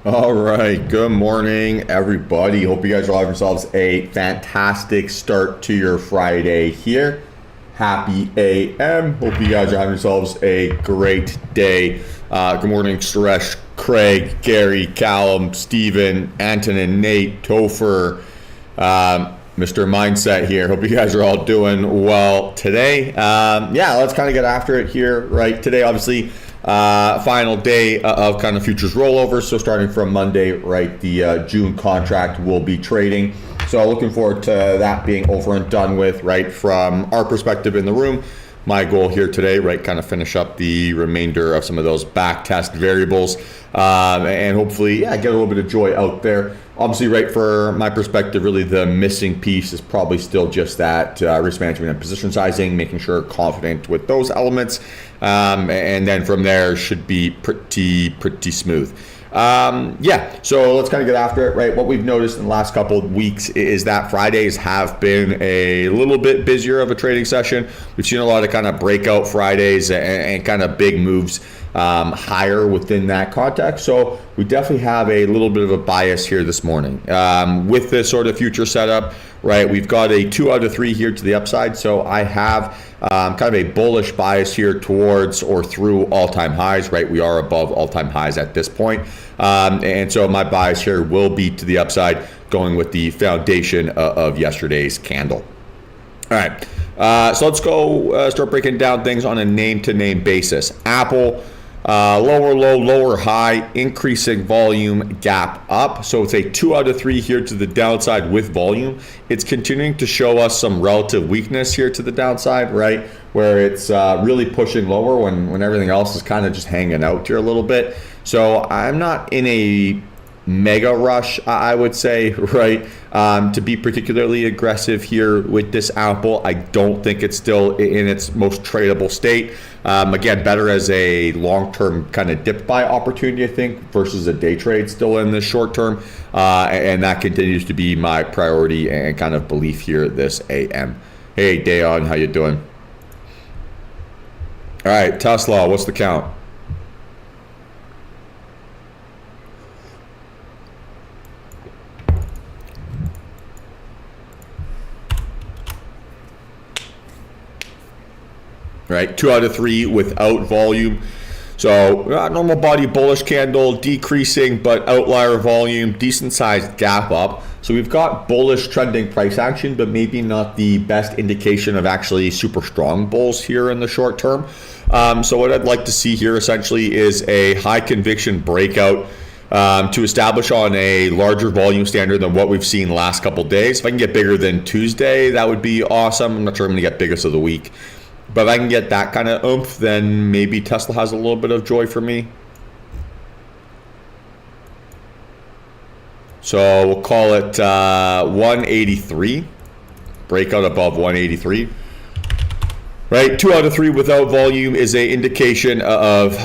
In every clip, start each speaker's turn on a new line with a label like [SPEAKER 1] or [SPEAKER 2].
[SPEAKER 1] All right, good morning, everybody. Hope you guys are having yourselves a fantastic start to your Friday here. Happy AM. Hope you guys are having yourselves a great day. Good morning, Suresh, Craig, Gary, Callum, Steven, Antonin, Nate, Topher, Mr. Mindset here. Hope you guys are all doing well today. Yeah, let's kind of get after it here, right? Today, obviously, final day of kind of futures rollover. So starting from Monday, right, the June contract will be trading. So looking forward to that being over and done with, right, from our perspective in the room. My goal here today, right, kind of finish up the remainder of some of those back test variables and hopefully, yeah, get a little bit of joy out there. Obviously, right, for my perspective, really the missing piece is probably still just that risk management and position sizing, making sure confident with those elements. And then from there should be pretty smooth. Yeah, so let's kind of get after it, right? What we've noticed in the last couple of weeks is that Fridays have been a little bit busier of a trading session. We've seen a lot of kind of breakout Fridays and kind of big moves higher within that context. So we definitely have a little bit of a bias here this morning. With this sort of future setup, right, we've got a 2 out of 3 here to the upside. So I have kind of a bullish bias here towards or through all-time highs, right? We are above all-time highs at this point. And so my bias here will be to the upside, going with the foundation of yesterday's candle. All right, so let's go start breaking down things on a name-to-name basis. Apple, lower low, lower high, increasing volume, gap up. So it's a 2 out of 3 here to the downside with volume. It's continuing to show us some relative weakness here to the downside, right? Where it's really pushing lower when everything else is kind of just hanging out here a little bit. So I'm not in a mega rush, I would say, right, to be particularly aggressive here with this Apple. I don't think it's still in its most tradable state. Again, better as a long-term kind of dip buy opportunity, I think, versus a day trade still in the short term. And that continues to be my priority and kind of belief here this AM. Hey, Dayon, how you doing? All right, Tesla, what's the count? Right, 2 out of 3 without volume. So normal body bullish candle, decreasing but outlier volume, decent sized gap up. So we've got bullish trending price action, but maybe not the best indication of actually super strong bulls here in the short term. So what I'd like to see here essentially is a high conviction breakout to establish on a larger volume standard than what we've seen the last couple days. If I can get bigger than Tuesday, that would be awesome. I'm not sure I'm going to get biggest of the week. But if I can get that kind of oomph, then maybe Tesla has a little bit of joy for me. So we'll call it 183. Breakout above 183. Right, 2 out of 3 without volume is an indication of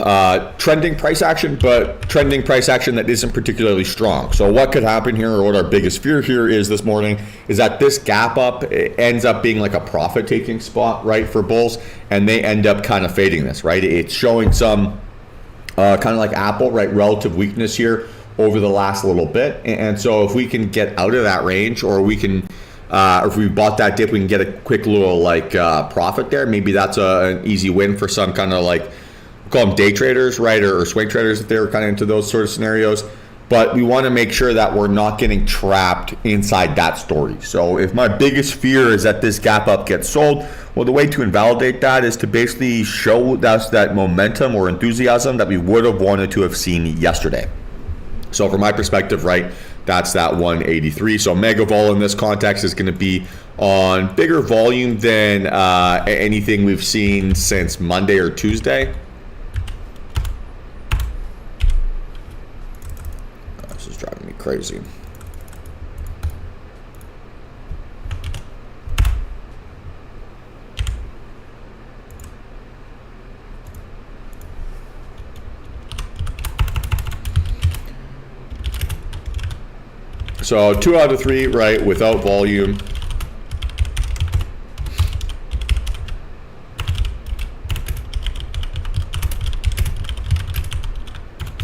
[SPEAKER 1] trending price action, but trending price action that isn't particularly strong. So what could happen here, or what our biggest fear here is this morning, is that this gap up ends up being like a profit-taking spot, right, for bulls, and they end up kind of fading this, right? It's showing some kind of like Apple, right, relative weakness here over the last little bit. And so if we can get out of that range, or we can if we bought that dip, we can get a quick little like profit there. Maybe that's an easy win for some kind of like, we'll call them day traders, right, or swing traders if they're kind of into those sort of scenarios. But we want to make sure that we're not getting trapped inside that story. So if my biggest fear is that this gap up gets sold, well, the way to invalidate that is to basically show us that momentum or enthusiasm that we would have wanted to have seen yesterday. So from my perspective, right, that's that 183. So mega vol in this context is going to be on bigger volume than anything we've seen since Monday or Tuesday. This is driving me crazy. So 2 out of 3, right, without volume.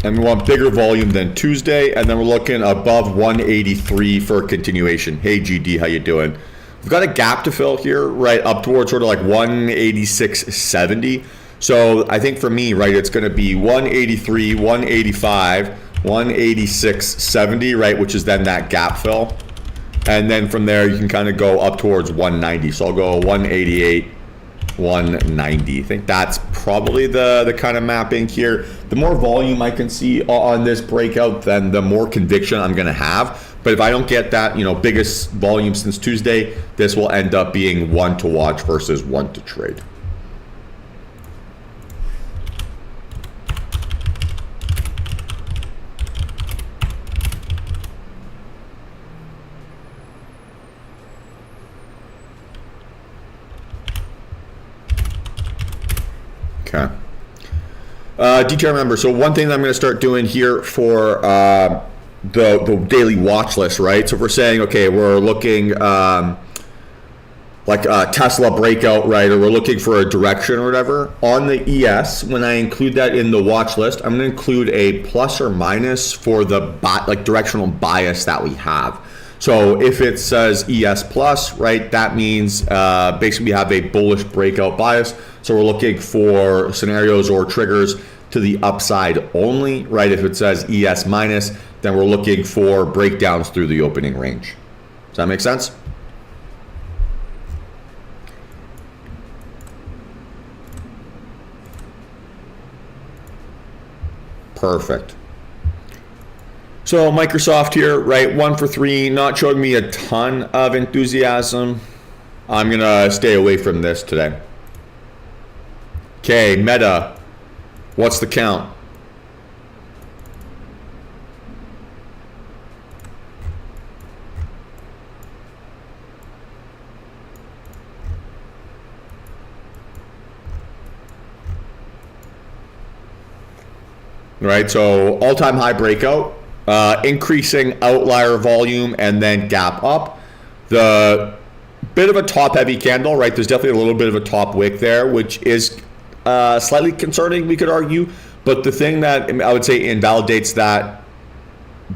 [SPEAKER 1] And we want bigger volume than Tuesday, and then we're looking above 183 for continuation. Hey GD, how you doing? We've got a gap to fill here, right, up towards sort of like 186.70. So I think for me, right, it's going to be 183, 185, 186.70, right, which is then that gap fill. And then from there, you can kind of go up towards 190. So I'll go 188, 190. I think that's probably the kind of mapping here. The more volume I can see on this breakout, then the more conviction I'm going to have. But if I don't get that, biggest volume since Tuesday, this will end up being one to watch versus one to trade. Okay. DTR member. So one thing that I'm going to start doing here for the daily watch list, right? So if we're saying, okay, we're looking like a Tesla breakout, right? Or we're looking for a direction or whatever. On the ES, when I include that in the watch list, I'm going to include a plus or minus for the directional bias that we have. So if it says ES plus, right, that means basically we have a bullish breakout bias. So we're looking for scenarios or triggers to the upside only, right? If it says ES minus, then we're looking for breakdowns through the opening range. Does that make sense? Perfect. So Microsoft here, right, 1 for 3, not showing me a ton of enthusiasm. I'm gonna stay away from this today. Okay, Meta, what's the count? Right, so all-time high breakout, increasing outlier volume, and then gap up. The bit of a top-heavy candle, right? There's definitely a little bit of a top wick there, which is slightly concerning, we could argue. But the thing that I would say invalidates that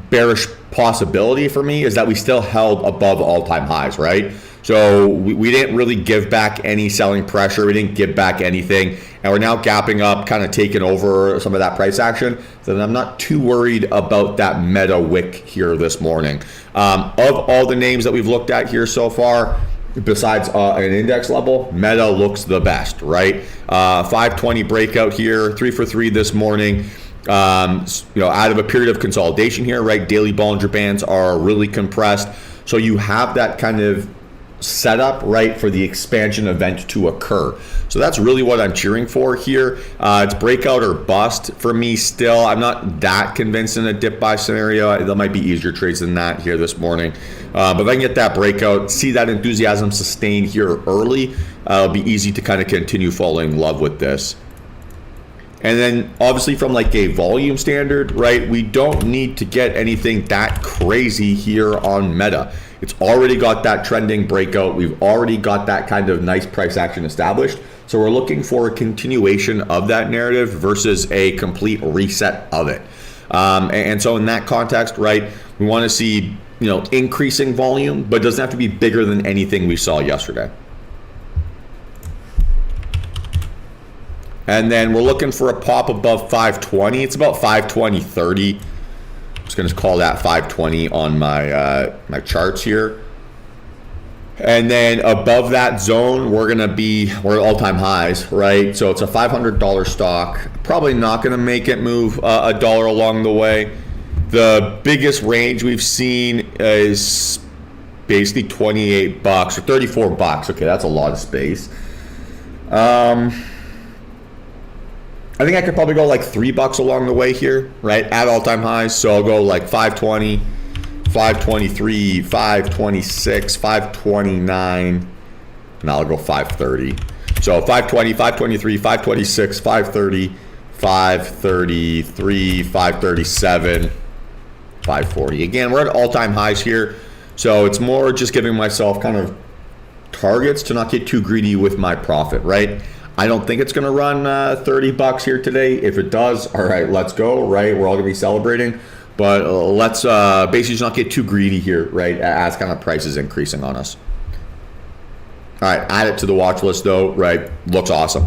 [SPEAKER 1] bearish possibility for me is that we still held above all-time highs, right? So we didn't really give back any selling pressure. We didn't give back anything. And we're now gapping up, kind of taking over some of that price action. So I'm not too worried about that Meta wick here this morning. Of all the names that we've looked at here so far, besides an index level, Meta looks the best, right? 520 breakout here, 3 for 3 this morning. Out of a period of consolidation here, right? Daily Bollinger Bands are really compressed. So you have that kind of setup, right, for the expansion event to occur. So that's really what I'm cheering for here. It's breakout or bust for me still. I'm not that convinced in a dip buy scenario. There might be easier trades than that here this morning. But if I can get that breakout, see that enthusiasm sustained here early, it'll be easy to kind of continue falling in love with this. And then obviously from like a volume standard, right, we don't need to get anything that crazy here on Meta. It's already got that trending breakout. We've already got that kind of nice price action established. So we're looking for a continuation of that narrative versus a complete reset of it. And so in that context, right, we want to see, increasing volume, but it doesn't have to be bigger than anything we saw yesterday. And then we're looking for a pop above 520. It's about 520.30. I'm just going to call that 520 on my my charts here. And then above that zone, we're at all-time highs, right? So it's a $500 stock. Probably not going to make it move a dollar along the way. The biggest range we've seen is basically $28 or $34. Okay, that's a lot of space. I think I could probably go like $3 along the way here, right? At all-time highs. So I'll go like 520, 523, 526, 529, and I'll go 530. So 520, 523, 526, 530, 533, 537, 540. Again, we're at all-time highs here. So it's more just giving myself kind of targets to not get too greedy with my profit, right? I don't think it's going to run 30 bucks here today. If it does, all right, let's go, right? We're all going to be celebrating. But let's basically just not get too greedy here, right, as kind of prices increasing on us. All right, add it to the watch list, though, right? Looks awesome.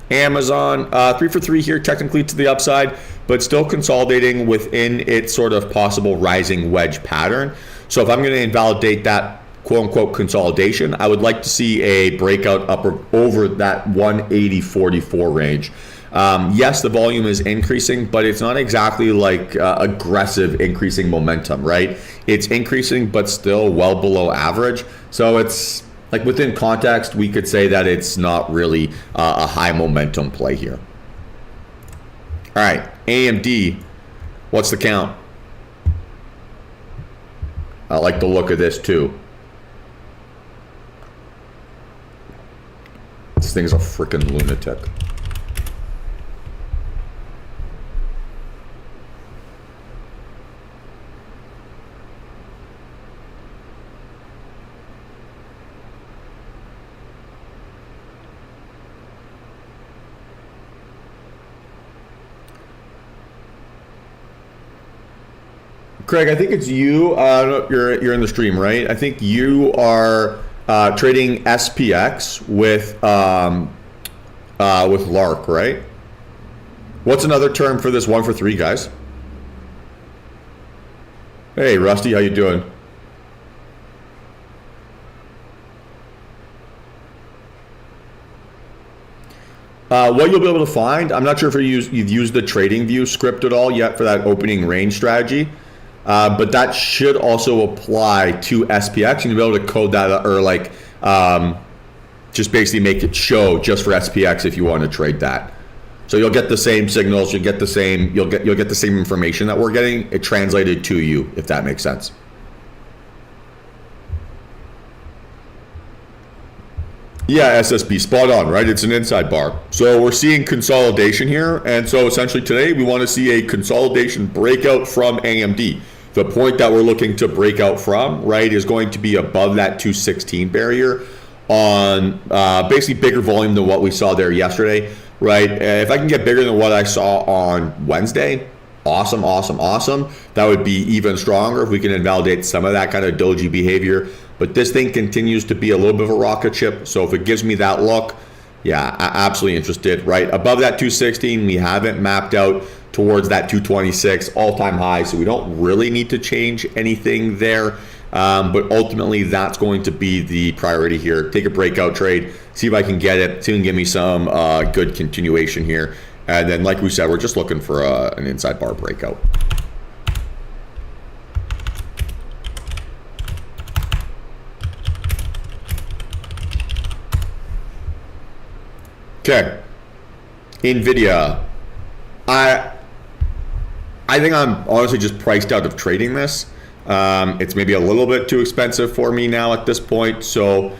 [SPEAKER 1] Amazon, 3 for 3 here, technically to the upside, but still consolidating within its sort of possible rising wedge pattern. So if I'm going to invalidate that quote-unquote consolidation, I would like to see a breakout up or over that 180.44 range. Yes, the volume is increasing, but it's not exactly like aggressive increasing momentum, right? It's increasing, but still well below average. So it's like within context, we could say that it's not really a high momentum play here. All right, AMD, what's the count? I like the look of this too. This thing's a freaking lunatic. Craig, I think it's you. You're in the stream, right? I think you are trading SPX with Lark, right? What's another term for this 1 for 3, guys? Hey, Rusty, how you doing? What you'll be able to find, I'm not sure if you've used the trading view script at all yet for that opening range strategy. But that should also apply to SPX, and you'll be able to code that or like just basically make it show just for SPX if you want to trade that. So you'll get the same signals, you'll get the same information that we're getting, it translated to you, if that makes sense. Yeah, SSB, spot on, right? It's an inside bar. So we're seeing consolidation here, and so essentially today we want to see a consolidation breakout from AMD. The point that we're looking to break out from, right, is going to be above that 216 barrier on basically bigger volume than what we saw there yesterday, right? If I can get bigger than what I saw on Wednesday, awesome, awesome, awesome. That would be even stronger if we can invalidate some of that kind of doji behavior. But this thing continues to be a little bit of a rocket ship. So if it gives me that look, yeah, absolutely interested, right? Above that 216, we haven't mapped out towards that 226 all-time high, so we don't really need to change anything there. But ultimately, that's going to be the priority here. Take a breakout trade, see if I can get it, see if it can give me some good continuation here. And then, like we said, we're just looking for an inside bar breakout. Okay, NVIDIA. I think I'm honestly just priced out of trading this. It's maybe a little bit too expensive for me now at this point. So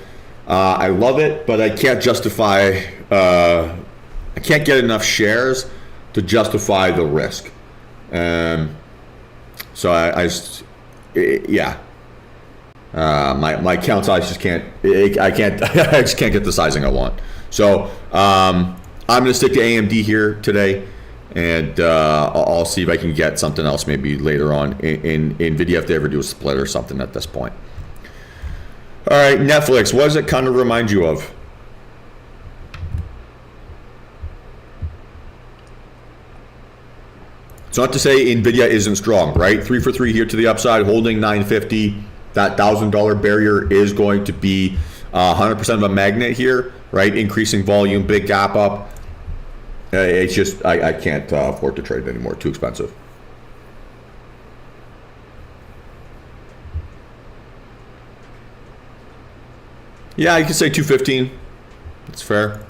[SPEAKER 1] I love it, but I can't justify, I can't get enough shares to justify the risk. So yeah. My count size just can't, I just can't get the sizing I want. So I'm going to stick to AMD here today. And I'll see if I can get something else maybe later on in NVIDIA if they ever do a split or something at this point. All right, Netflix, what does it kind of remind you of? It's not to say NVIDIA isn't strong, right? 3 for 3 here to the upside, holding 950. That $1,000 barrier is going to be 100% of a magnet here, right? Increasing volume, big gap up. It's just, I can't afford to trade it anymore. Too expensive. Yeah, you could say 215. It's fair.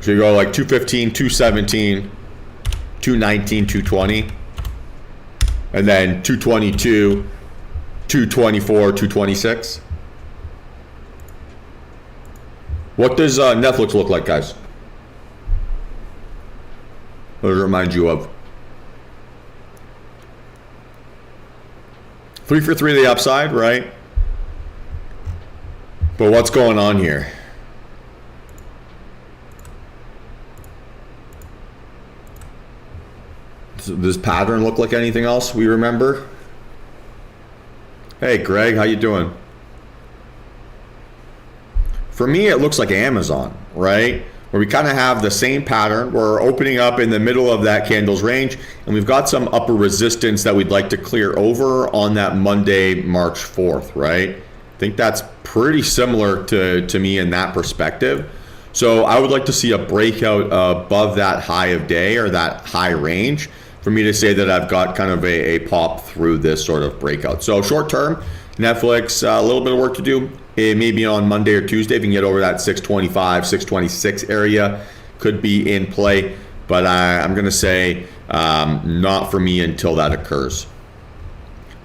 [SPEAKER 1] So you go like 215, 217, 219, 220. And then 222, 224, 226. What does Netflix look like, guys? What does it remind you of? 3 for 3 to the upside, right? But what's going on here? Does this pattern look like anything else we remember? Hey, Greg, how you doing? For me, it looks like Amazon, right? Where we kind of have the same pattern. We're opening up in the middle of that candle's range, and we've got some upper resistance that we'd like to clear over on that Monday, March 4th, right? I think that's pretty similar to me in that perspective. So I would like to see a breakout above that high of day or that high range for me to say that I've got kind of a pop through this sort of breakout. So short term, Netflix, a little bit of work to do. Maybe on Monday or Tuesday, if you can get over that 625, 626 area, could be in play. But I'm going to say not for me until that occurs.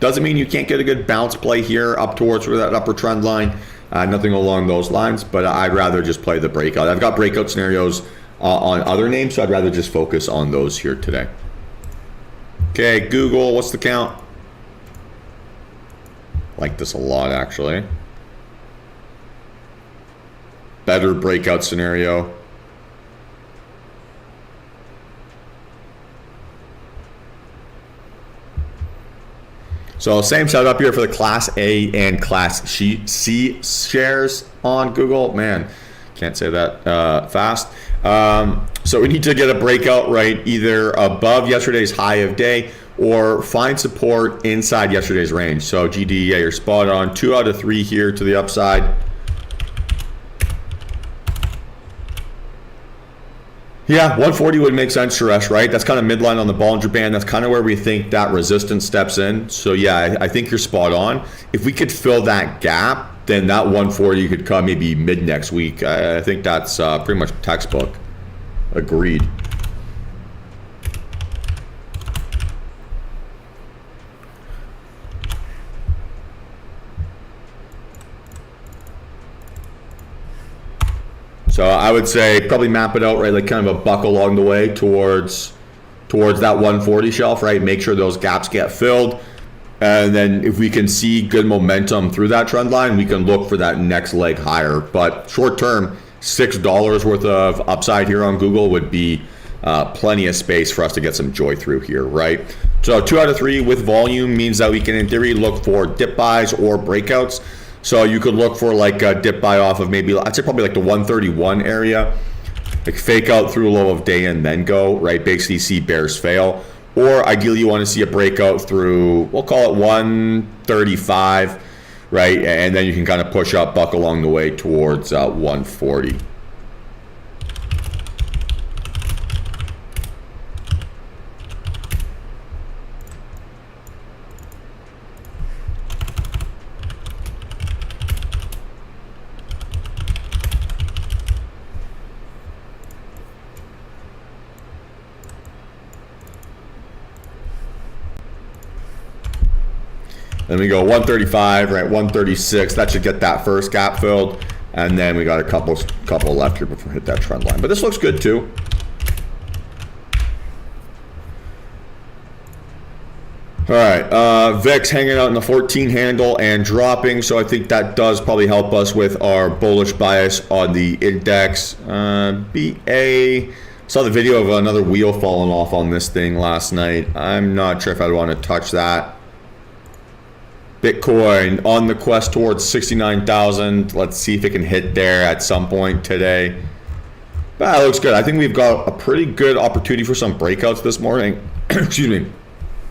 [SPEAKER 1] Doesn't mean you can't get a good bounce play here up towards that upper trend line. Nothing along those lines, but I'd rather just play the breakout. I've got breakout scenarios on other names, so I'd rather just focus on those here today. Okay, Google, what's the count? Like this a lot, actually. Better breakout scenario. So same setup here for the Class A and Class C shares on Google. Man, can't say that fast. So we need to get a breakout, right, either above yesterday's high of day or find support inside yesterday's range. So GD, yeah, you're spot on. 2 out of 3 here to the upside. Yeah, 140 would make sense to us, right? That's kind of midline on the Bollinger Band. That's kind of where we think that resistance steps in. So yeah, I think you're spot on. If we could fill that gap, then that 140 could come maybe mid next week. I think that's pretty much textbook. Agreed. So I would say probably map it out, right, like kind of a buck along the way towards that 140 shelf, right? Make sure those gaps get filled. And then if we can see good momentum through that trend line, we can look for that next leg higher. But short term, $6 worth of upside here on Google would be plenty of space for us to get some joy through here, right? So 2 out of 3 with volume means that we can, in theory, look for dip buys or breakouts. So you could look for like a dip buy off of maybe, I'd say probably like the 131 area, like fake out through a low of day and then go, right? Basically see bears fail. Or ideally you want to see a breakout through, we'll call it 135, right? And then you can kind of push up, buck along the way towards 140. Then we go 135, right? 136. That should get that first gap filled, and then we got a couple left here before we hit that trend line. But this looks good too. All right, VIX hanging out in the 14 handle and dropping, so I think that does probably help us with our bullish bias on the index. BA. Saw the video of another wheel falling off on this thing last night. I'm not sure if I'd want to touch that. Bitcoin on the quest towards 69,000. Let's see if it can hit there at some point today. But that looks good. I think we've got a pretty good opportunity for some breakouts this morning. Excuse me.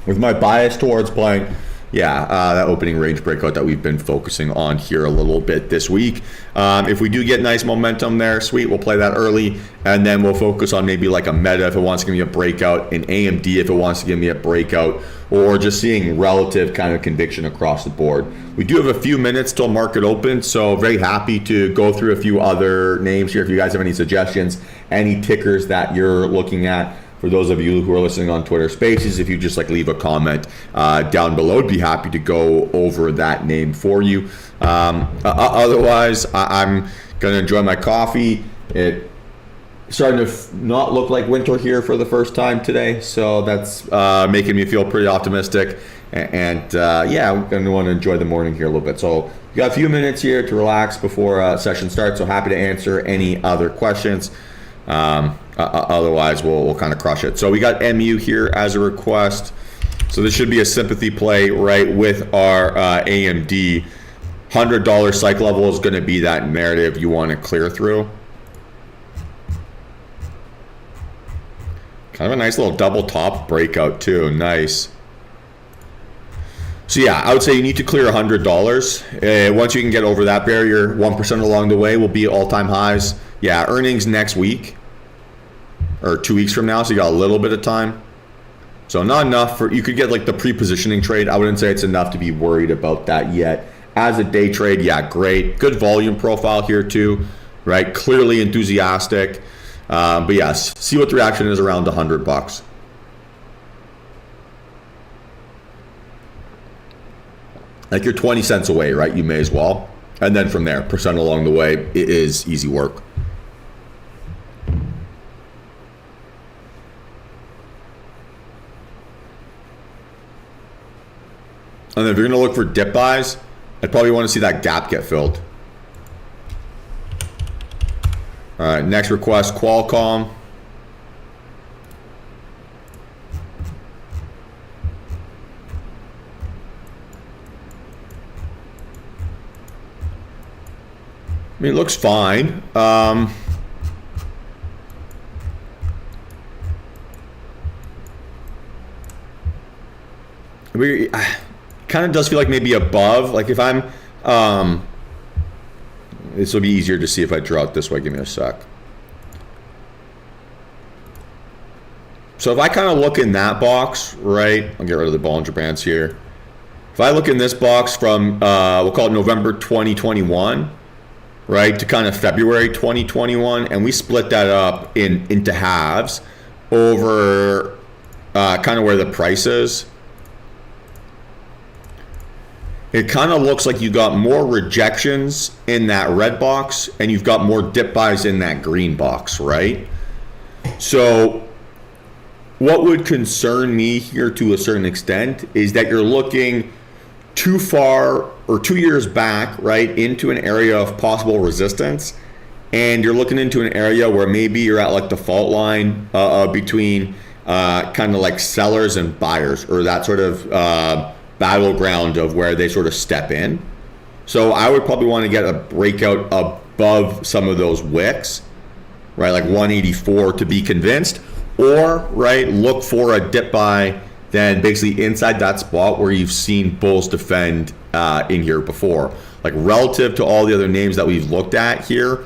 [SPEAKER 1] With my bias towards playing, that opening range breakout that we've been focusing on here a little bit this week. If we do get nice momentum there, sweet, we'll play that early, and then we'll focus on maybe like a Meta if it wants to give me a breakout, an AMD if it wants to give me a breakout, or just seeing relative kind of conviction across the board. We do have a few minutes till market open, so very happy to go through a few other names here. If you guys have any suggestions, any tickers that you're looking at, for those of you who are listening on Twitter Spaces, if you just like leave a comment down below, I'd be happy to go over that name for you. Otherwise, I'm gonna enjoy my coffee. It starting to not look like winter here for the first time today, so that's making me feel pretty optimistic. And yeah, I'm going to want to enjoy the morning here a little bit. So you got a few minutes here to relax before session starts. So happy to answer any other questions. Otherwise, we'll kind of crush it. So we got MU here as a request. So this should be a sympathy play, right, with our AMD. $100 cycle level is going to be that narrative you want to clear through. Kind of a nice little double top breakout too. Nice. So yeah, I would say you need to clear $100. Once you can get over that barrier, 1% along the way will be all-time highs. Yeah, earnings next week or 2 weeks from now, so you got a little bit of time. So not enough for, you could get like the pre-positioning trade. I wouldn't say it's enough to be worried about that yet. As a day trade, yeah, great. Good volume profile here too, right? Clearly enthusiastic. But yes, see what the reaction is around $100. Like you're 20 cents away, right? You may as well. And then from there, percent along the way, it is easy work. And then if you're going to look for dip buys, I'd probably want to see that gap get filled. All right, next request, Qualcomm. I mean, it looks fine. Kind of does feel like maybe above. Like if I'm, this will be easier to see if I draw it this way. Give me a sec. So if I kind of look in that box, right? I'll get rid of the Bollinger Bands here. If I look in this box from, we'll call it November 2021, right, to kind of February 2021, and we split that up into halves over kind of where the price is. It kind of looks like you got more rejections in that red box and you've got more dip buys in that green box, right? So what would concern me here to a certain extent is that you're looking too far or 2 years back, right, into an area of possible resistance, and you're looking into an area where maybe you're at like the fault line between kind of like sellers and buyers, or that sort of battleground of where they sort of step in. So I would probably want to get a breakout above some of those wicks, right, like 184 to be convinced, or right, look for a dip buy then basically inside that spot where you've seen bulls defend in here before. Like relative to all the other names that we've looked at here,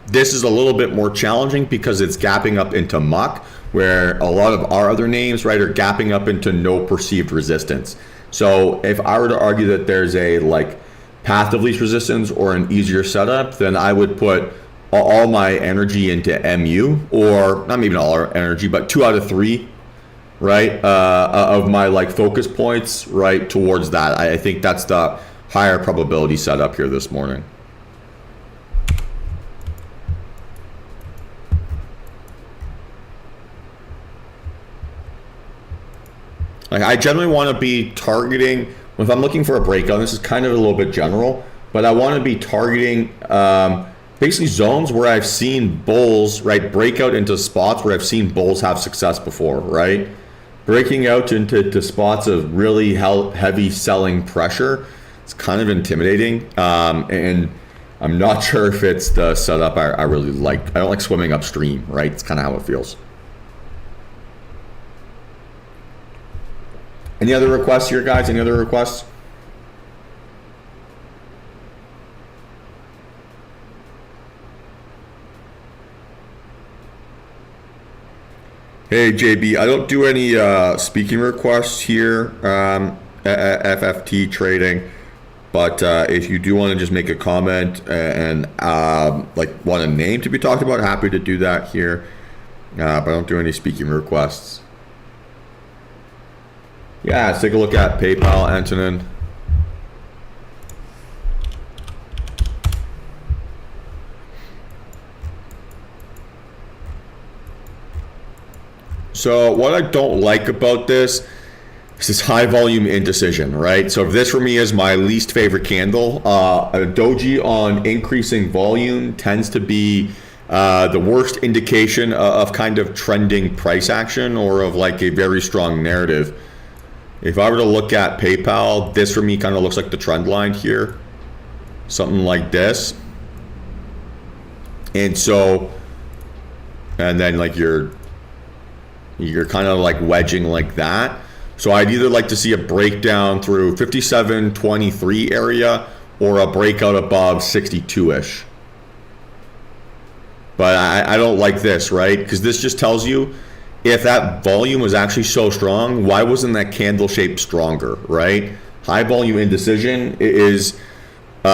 [SPEAKER 1] this is a little bit more challenging because it's gapping up into muck, where a lot of our other names, right, are gapping up into no perceived resistance. So if I were to argue that there's a like path of least resistance or an easier setup, then I would put all my energy into MU, or not even all our energy, but 2 out of 3, right, of my like focus points, right, towards that. I think that's the higher probability setup here this morning. Like I generally want to be targeting, if I'm looking for a breakout, this is kind of a little bit general, but I want to be targeting basically zones where I've seen bulls, right, break out into spots where I've seen bulls have success before, right? Breaking out into spots of really heavy selling pressure, it's kind of intimidating. And I'm not sure if it's the setup I really like. I don't like swimming upstream, right? It's kind of how it feels. Any other requests here, guys? Any other requests? Hey, JB, I don't do any speaking requests here at FFT Trading, but if you do want to just make a comment and like want a name to be talked about, happy to do that here, but I don't do any speaking requests. Yeah, let's take a look at PayPal, Antonin. So what I don't like about this is this high volume indecision, right? So this for me is my least favorite candle. A doji on increasing volume tends to be the worst indication of kind of trending price action or of like a very strong narrative. If I were to look at PayPal, this for me kind of looks like the trend line here. Something like this. And so, and then like you're kind of like wedging like that. So I'd either like to see a breakdown through 57.23 area or a breakout above 62-ish. But I don't like this, right? Because this just tells you if that volume was actually so strong, why wasn't that candle shape stronger, right? High volume indecision is if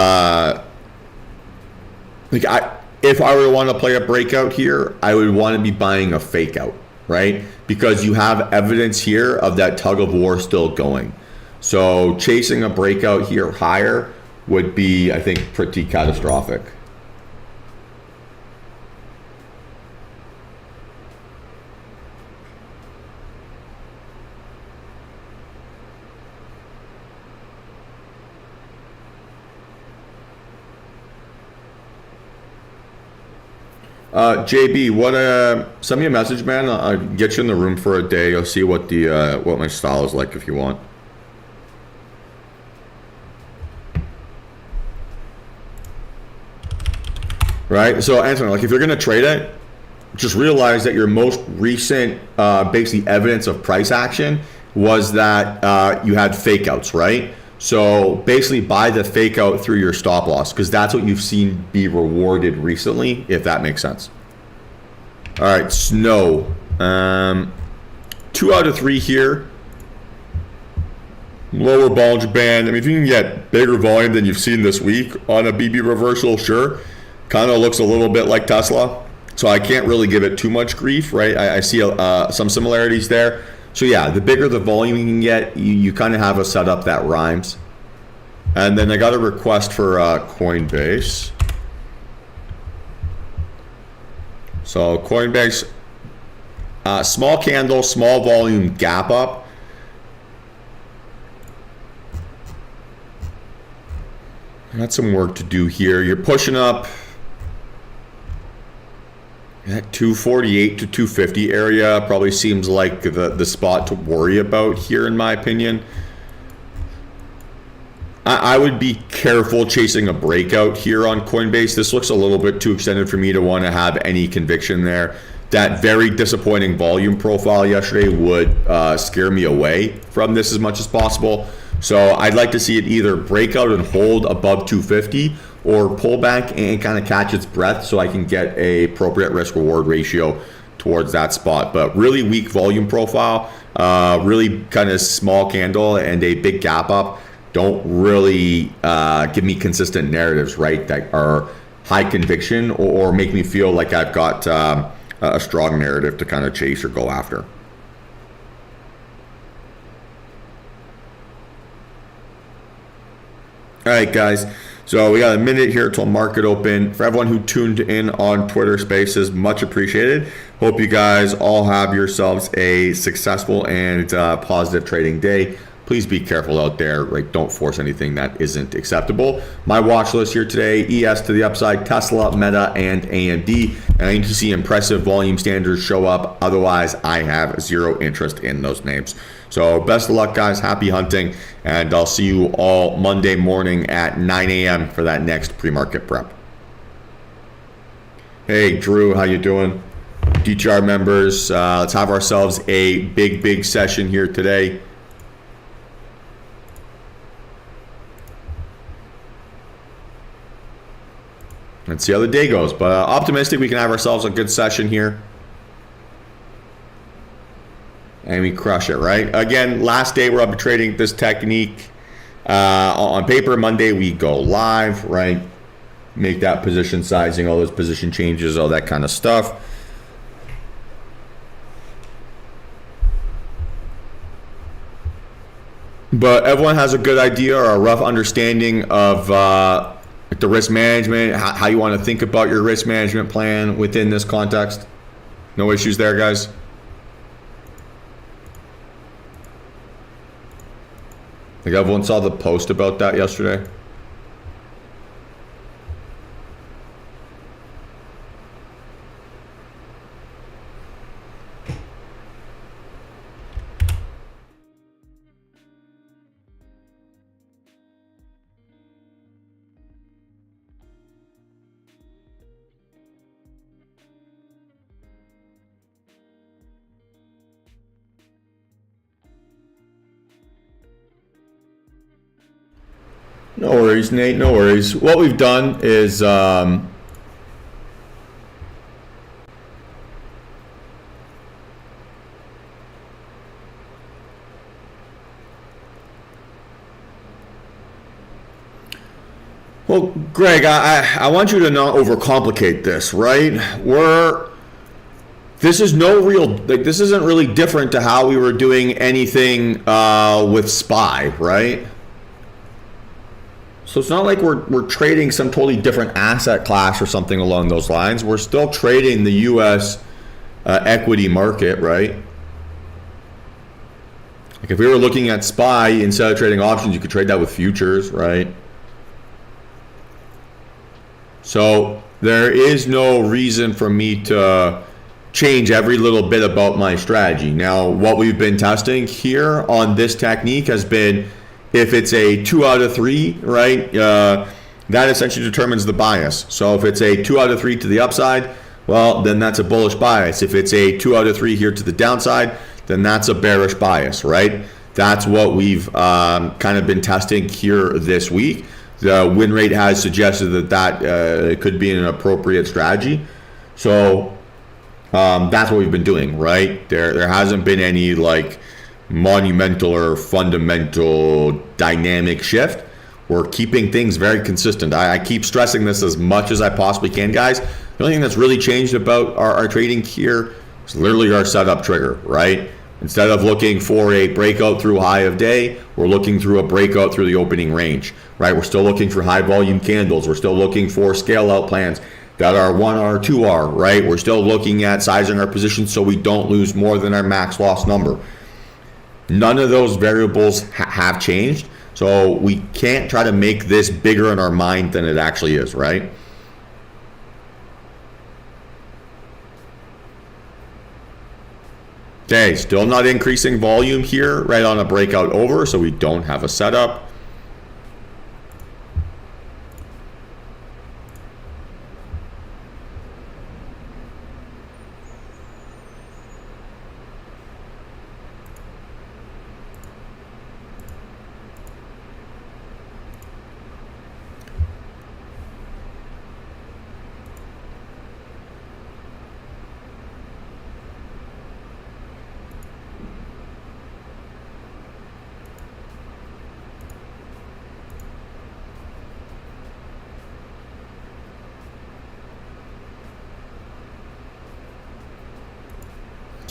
[SPEAKER 1] I were to want to play a breakout here, I would want to be buying a fake out, right? Because you have evidence here of that tug of war still going. So chasing a breakout here higher would be, I think, pretty catastrophic. JB, send me a message, man. I'll get you in the room for a day. I'll see what what my style is like if you want. Right. So, Anthony, like if you're gonna trade it, just realize that your most recent, basically evidence of price action was that you had fake outs, right? So basically buy the fake out through your stop loss because that's what you've seen be rewarded recently, if that makes sense. All right, Snow. 2 out of 3 here. Lower Bollinger Band. I mean, if you can get bigger volume than you've seen this week on a BB reversal, sure. Kind of looks a little bit like Tesla. So I can't really give it too much grief, right? I see some similarities there. So yeah, the bigger the volume you can get, you kind of have a setup that rhymes. And then I got a request for Coinbase. So Coinbase, small candle, small volume gap up. Got some work to do here. You're pushing up that 248 to 250 area probably seems like the spot to worry about here, in my opinion. I would be careful chasing a breakout here on Coinbase. This looks a little bit too extended for me to want to have any conviction there. That very disappointing volume profile yesterday would scare me away from this as much as possible. So I'd like to see it either break out and hold above 250 or pull back and kind of catch its breath so I can get a appropriate risk reward ratio towards that spot. But really weak volume profile, really kind of small candle and a big gap up don't really give me consistent narratives, right, that are high conviction or make me feel like I've got a strong narrative to kind of chase or go after. All right, guys. So we got a minute here till market open. For everyone who tuned in on Twitter Spaces, much appreciated. Hope you guys all have yourselves a successful and positive trading day. Please be careful out there, right? Don't force anything that isn't acceptable. My watch list here today, ES to the upside, Tesla, Meta, and AMD. And I need to see impressive volume standards show up. Otherwise, I have zero interest in those names. So best of luck, guys. Happy hunting. And I'll see you all Monday morning at 9 a.m. for that next pre-market prep. Hey, Drew, how you doing? DTR members, let's have ourselves a big session here today. Let's see how the day goes, but optimistic we can have ourselves a good session here. And we crush it, right? Again, last day we're up trading this technique. On paper, Monday we go live, right? Make that position sizing, all those position changes, all that kind of stuff. But everyone has a good idea or a rough understanding of the risk management, how you want to think about your risk management plan within this context. No issues there, guys. Like everyone saw the post about that yesterday. No worries, Nate, no worries. What we've done is well, Greg, I want you to not overcomplicate this, right? This is no real, like, this isn't really different to how we were doing anything with SPY, right? So it's not like we're trading some totally different asset class or something along those lines. We're still trading the U.S. Equity market, right? Like if we were looking at SPY instead of trading options, you could trade that with futures, right? So there is no reason for me to change every little bit about my strategy. Now, what we've been testing here on this technique has been, if it's a 2 out of 3, right, that essentially determines the bias. So if it's a 2 out of 3 to the upside, well, then that's a bullish bias. If it's a 2 out of 3 here to the downside, then that's a bearish bias, right? That's what we've kind of been testing here this week. The win rate has suggested that could be an appropriate strategy. So that's what we've been doing, right? There hasn't been any like monumental or fundamental dynamic shift. We're keeping things very consistent. I keep stressing this as much as I possibly can, guys. The only thing that's really changed about our trading here is literally our setup trigger, right? Instead of looking for a breakout through high of day, we're looking through a breakout through the opening range, right? We're still looking for high volume candles. We're still looking for scale out plans that are 1R, 2R, right? We're still looking at sizing our positions so we don't lose more than our max loss number. None of those variables have changed, so we can't try to make this bigger in our mind than it actually is, right? Okay, still not increasing volume here, right on a breakout over, so we don't have a setup.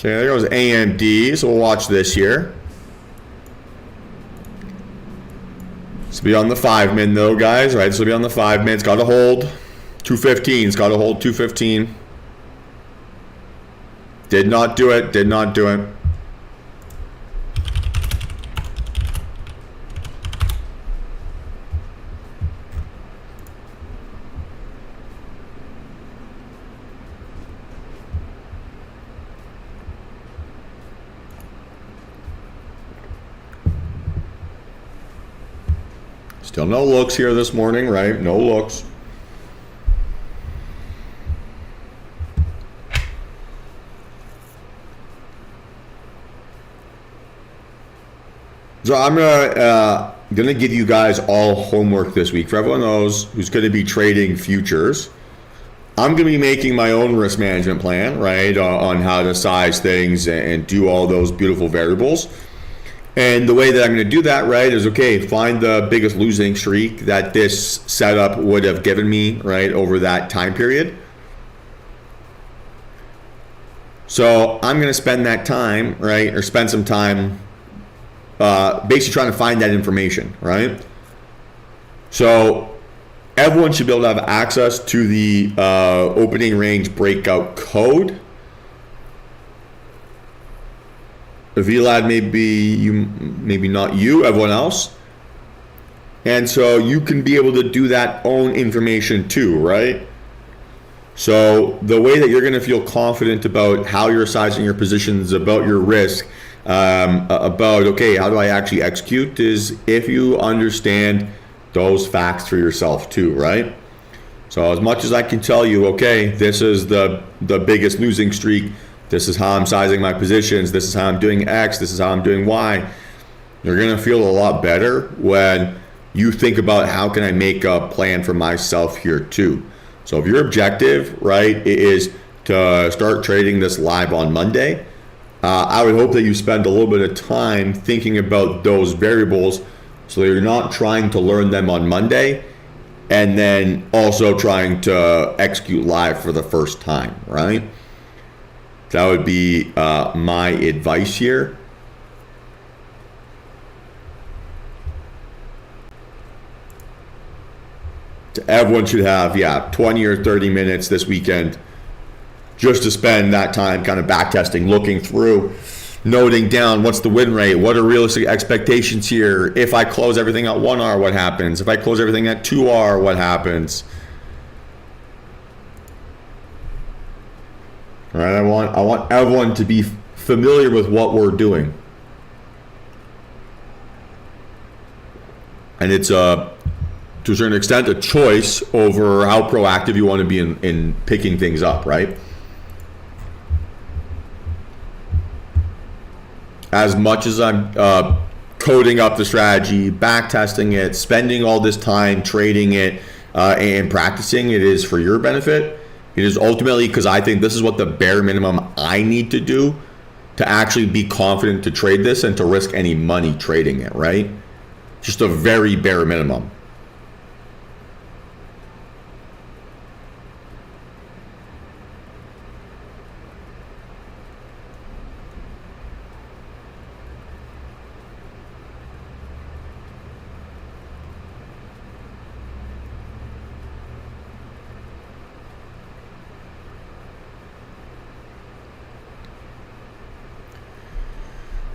[SPEAKER 1] Okay, there goes AMD, so we'll watch this here. This will be on the 5-min though, guys, right? This will be on the 5-min. It's got to hold 215. It's got to hold 215. Did not do it. Did not do it. Still no looks here this morning, right? No looks. So I'm gonna give you guys all homework this week. For everyone knows who's gonna be trading futures, I'm gonna be making my own risk management plan, right, on how to size things and do all those beautiful variables. And the way that I'm going to do that, right, is, okay, find the biggest losing streak that this setup would have given me, right, over that time period. So I'm going to spend that time, right, or spend some time basically trying to find that information, right? So everyone should be able to have access to the opening range breakout code. VLAD maybe not you, everyone else. And so you can be able to do that own information too, right? So the way that you're going to feel confident about how you're sizing your positions, about your risk, about, okay, how do I actually execute, is if you understand those facts for yourself too, right? So as much as I can tell you, okay, this is the biggest losing streak, this is how I'm sizing my positions, this is how I'm doing X, this is how I'm doing Y, you're going to feel a lot better when you think about how can I make a plan for myself here too. So if your objective, right, is to start trading this live on Monday, I would hope that you spend a little bit of time thinking about those variables so that you're not trying to learn them on Monday and then also trying to execute live for the first time, right? That would be my advice here. Everyone should have, 20 or 30 minutes this weekend just to spend that time kind of back testing, looking through, noting down what's the win rate, what are realistic expectations here. If I close everything at 1R, what happens? If I close everything at 2R, what happens? All right, I want everyone to be familiar with what we're doing. And it's to a certain extent, a choice over how proactive you want to be in picking things up, right? As much as I'm coding up the strategy, back testing it, spending all this time trading it, and practicing it is for your benefit. It is ultimately because I think this is what the bare minimum I need to do to actually be confident to trade this and to risk any money trading it, right? Just a very bare minimum.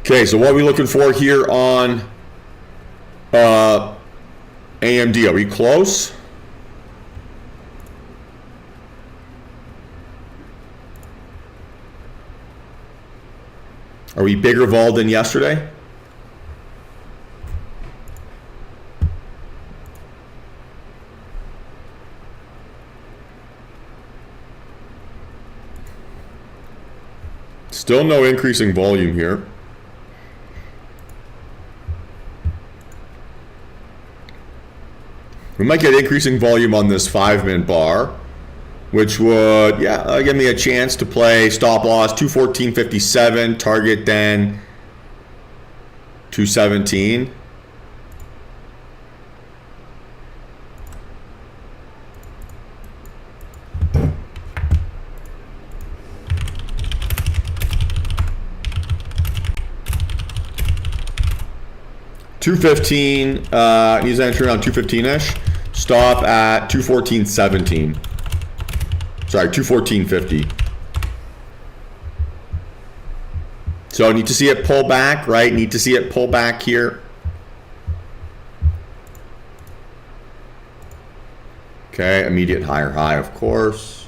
[SPEAKER 1] Okay, so what are we looking for here on AMD? Are we close? Are we bigger vol than yesterday? Still no increasing volume here. We might get increasing volume on this 5-minute bar, which would, give me a chance to play stop loss 214.57, target then 217. $215, he's entering around 215-ish. Stop at 214.17. Sorry, 214.50. So need to see it pull back, right? Need to see it pull back here. Okay, immediate higher high, of course.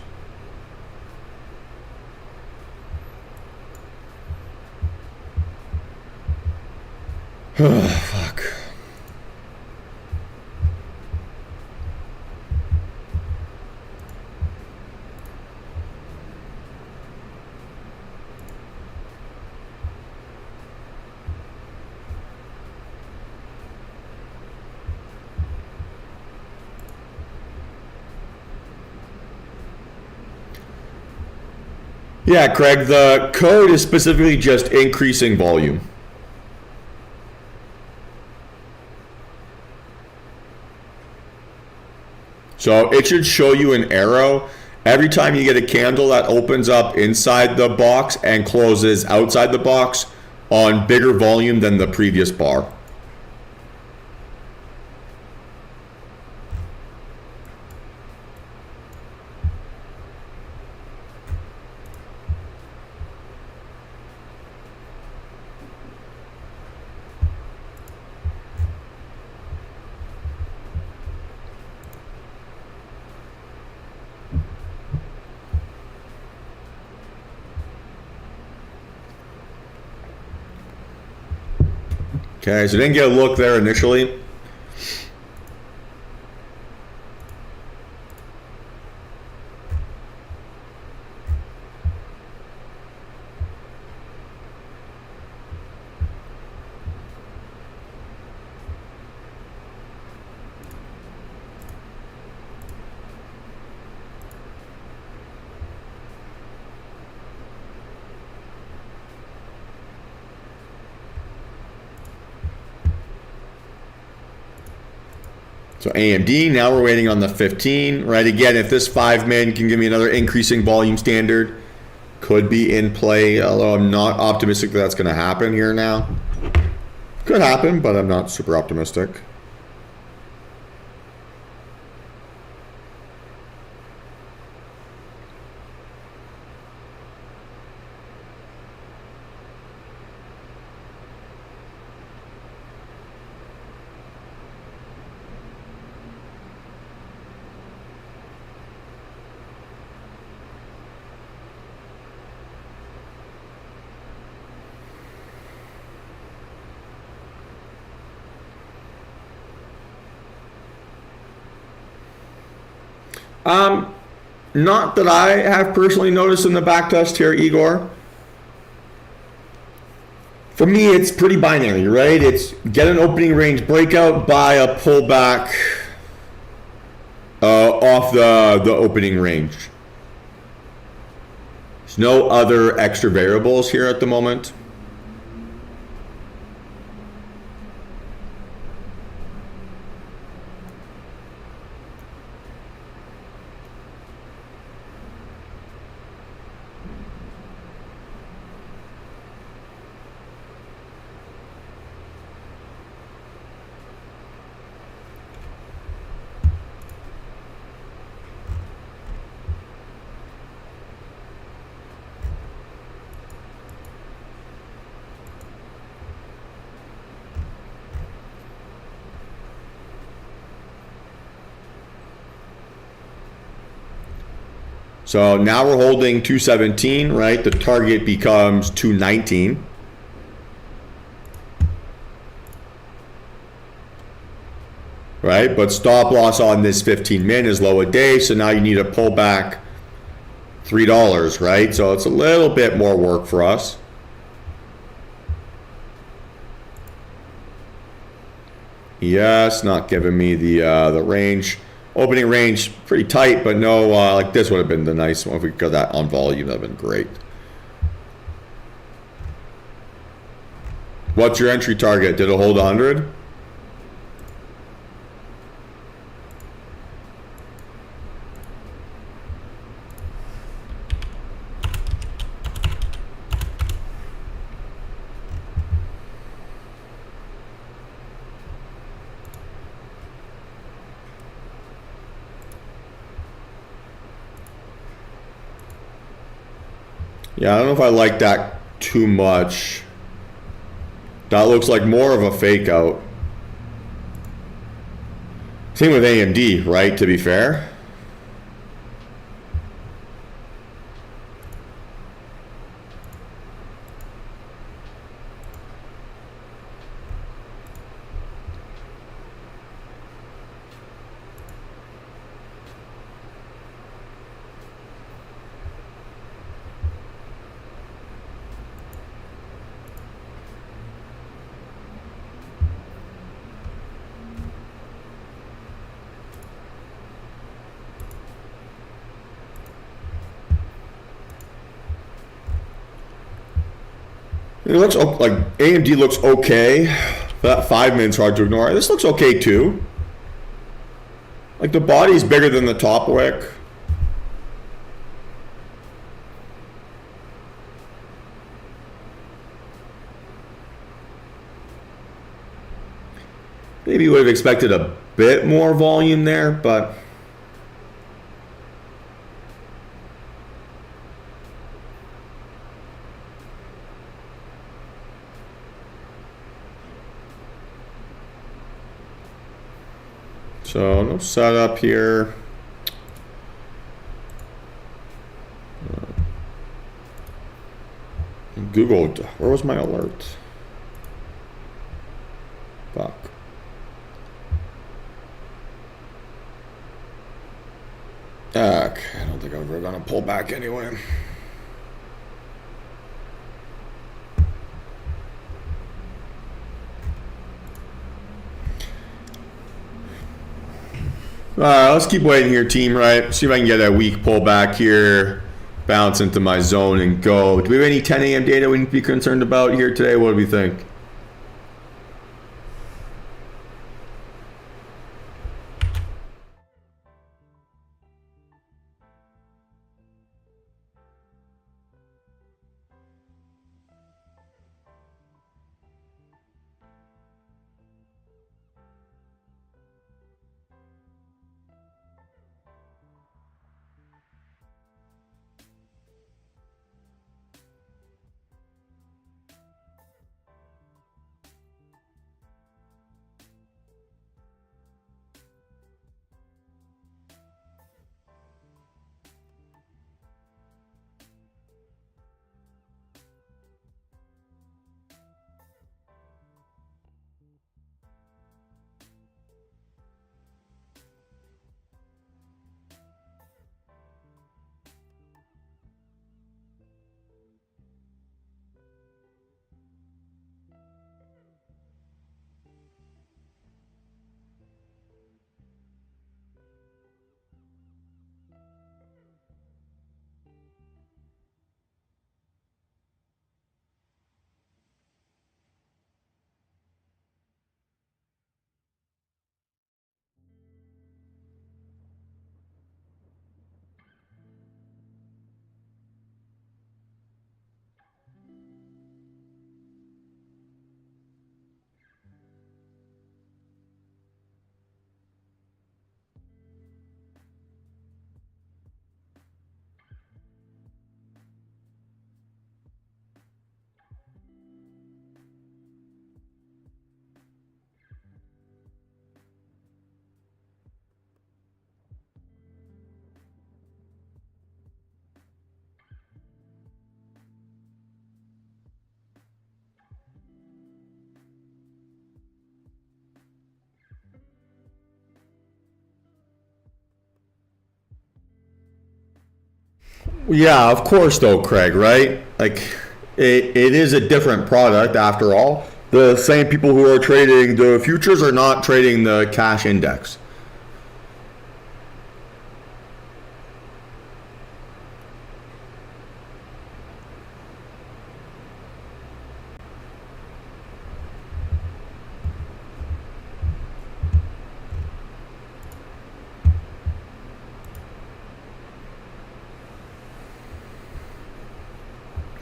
[SPEAKER 1] Fuck. Yeah, Craig, the code is specifically just increasing volume. So it should show you an arrow every time you get a candle that opens up inside the box and closes outside the box on bigger volume than the previous bar. Okay, so didn't get a look there initially. So AMD, now we're waiting on the 15, right? Again, if this 5-min can give me another increasing volume standard, could be in play, although I'm not optimistic that that's going to happen here now. Could happen, but I'm not super optimistic. Not that I have personally noticed in the backtest here, Igor. For me, it's pretty binary, right? It's get an opening range breakout, buy a pullback off the opening range. There's no other extra variables here at the moment. So now we're holding 217, right? The target becomes 219. Right? But stop loss on this 15-min is low a day, so now you need to pull back $3, right? So it's a little bit more work for us. Yes, not giving me the range. Opening range pretty tight, but no, like this would have been the nice one. If we got that on volume, that would have been great. What's your entry target? Did it hold 100? Yeah, I don't know if I like that too much. That looks like more of a fake out. Same with AMD, right, to be fair. It looks like AMD looks okay. That 5-min's hard to ignore. This looks okay too. Like the body's bigger than the top wick. Maybe you would have expected a bit more volume there, but so no setup here. Googled, where was my alert? Fuck. Okay, I don't think we're gonna pull back anyway. Let's keep waiting here, team, right? See if I can get a weak pullback here, bounce into my zone and go. Do we have any 10 a.m. data we need to be concerned about here today? What do we think? Yeah, of course though, Craig, right? Like, it is a different product after all. The same people who are trading the futures are not trading the cash index.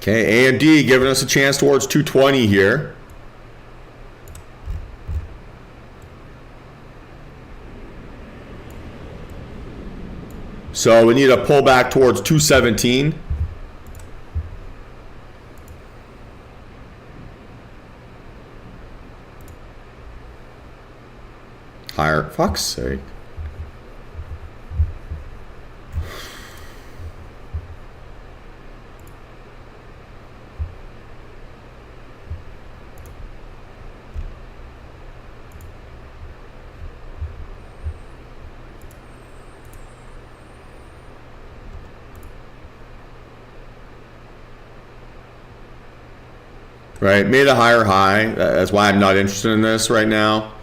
[SPEAKER 1] Okay, AMD giving us a chance towards 220 here. So we need a pullback towards 217. Higher, fuck's sake. Right, made a higher high. That's why I'm not interested in this right now.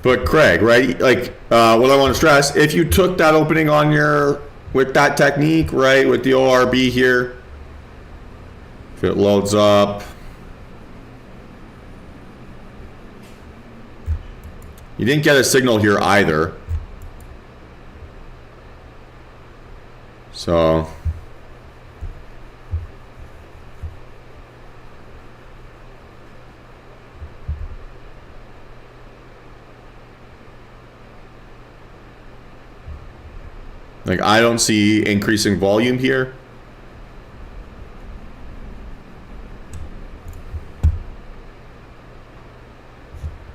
[SPEAKER 1] But Craig, right, like what I want to stress, if you took that opening on your, with that technique, right, with the ORB here, if it loads up, you didn't get a signal here either. So like I don't see increasing volume here.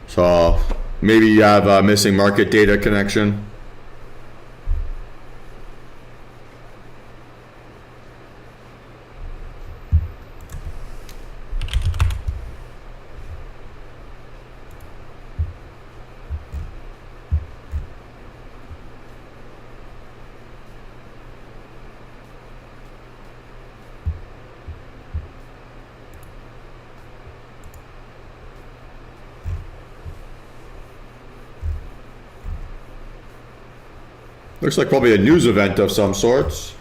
[SPEAKER 1] So maybe you have a missing market data connection. Looks like probably a news event of some sorts.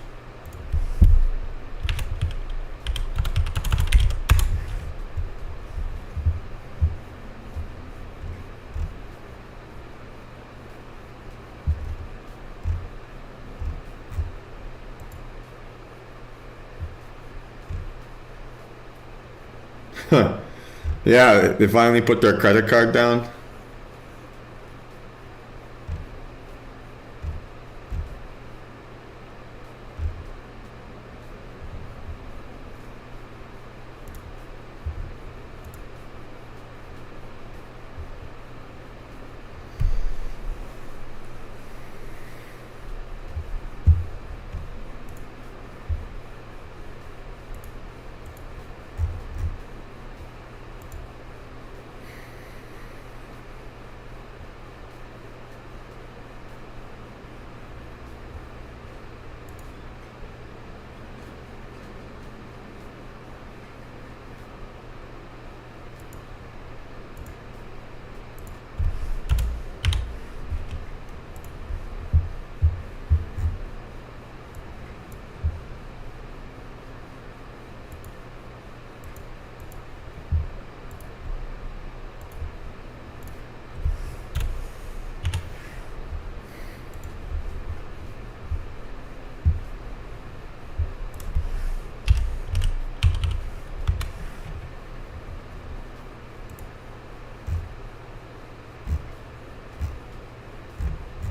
[SPEAKER 1] Yeah, they finally put their credit card down.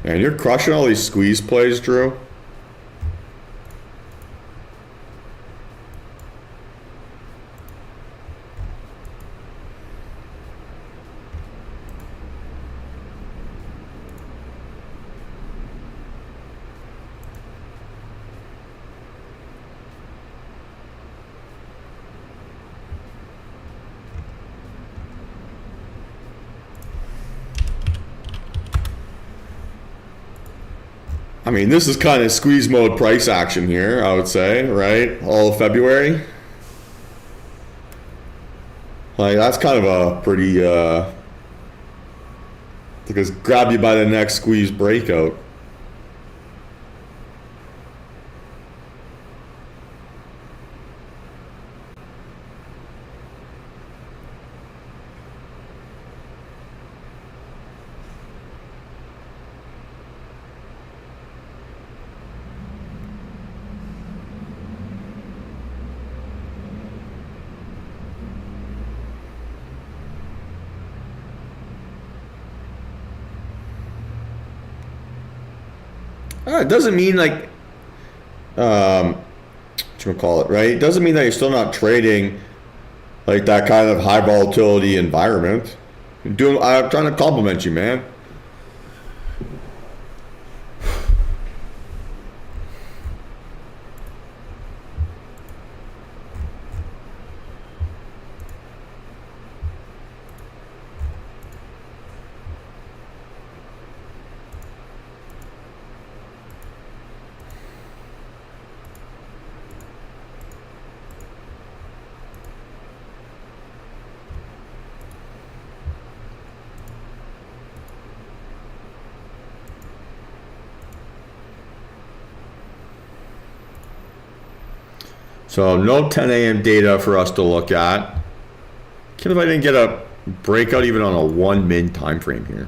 [SPEAKER 1] Man, you're crushing all these squeeze plays, Drew. I mean, this is kind of squeeze mode price action here, I would say, right? All of February. Like, that's kind of a pretty, because grab you by the neck squeeze breakout. It doesn't mean like, whatchamacallit, right? It doesn't mean that you're still not trading like that kind of high volatility environment. I'm trying to compliment you, man. So no 10 a.m. data for us to look at. Can't believe I didn't get a breakout even on a 1 min time frame here.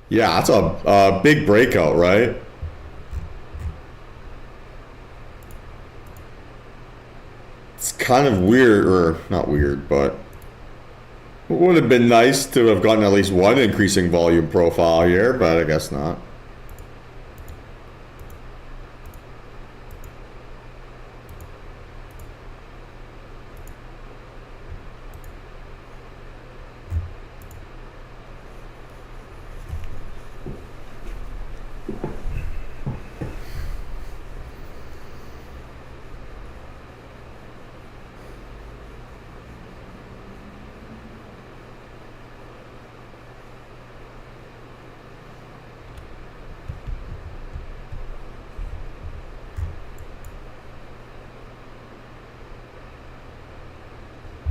[SPEAKER 1] Yeah, that's a big breakout, right? It's kind of weird, or not weird, but it would have been nice to have gotten at least one increasing volume profile here, but I guess not.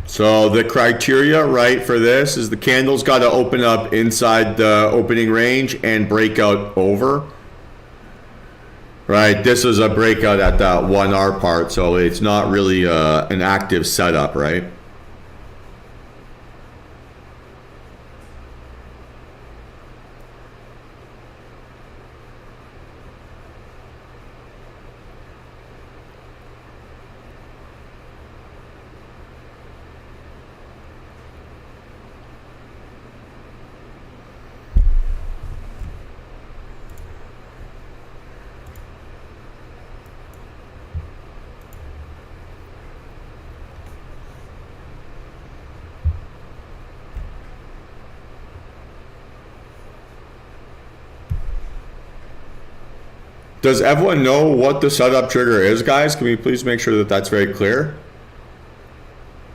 [SPEAKER 1] So the criteria, right, for this is the candle's got to open up inside the opening range and break out over. Right, this is a breakout at that 1R part, so it's not really an active setup, right? Does everyone know what the setup trigger is, guys? Can we please make sure that that's very clear?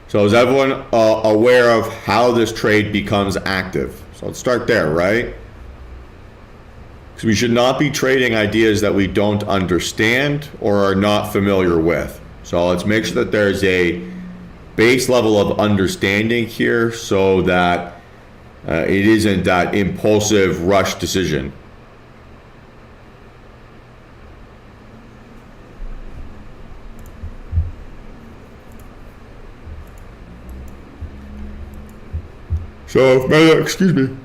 [SPEAKER 1] So is everyone aware of how this trade becomes active? So let's start there, right? Because we should not be trading ideas that we don't understand or are not familiar with. So let's make sure that there's a base level of understanding here so that it isn't that impulsive rush decision. So, excuse me.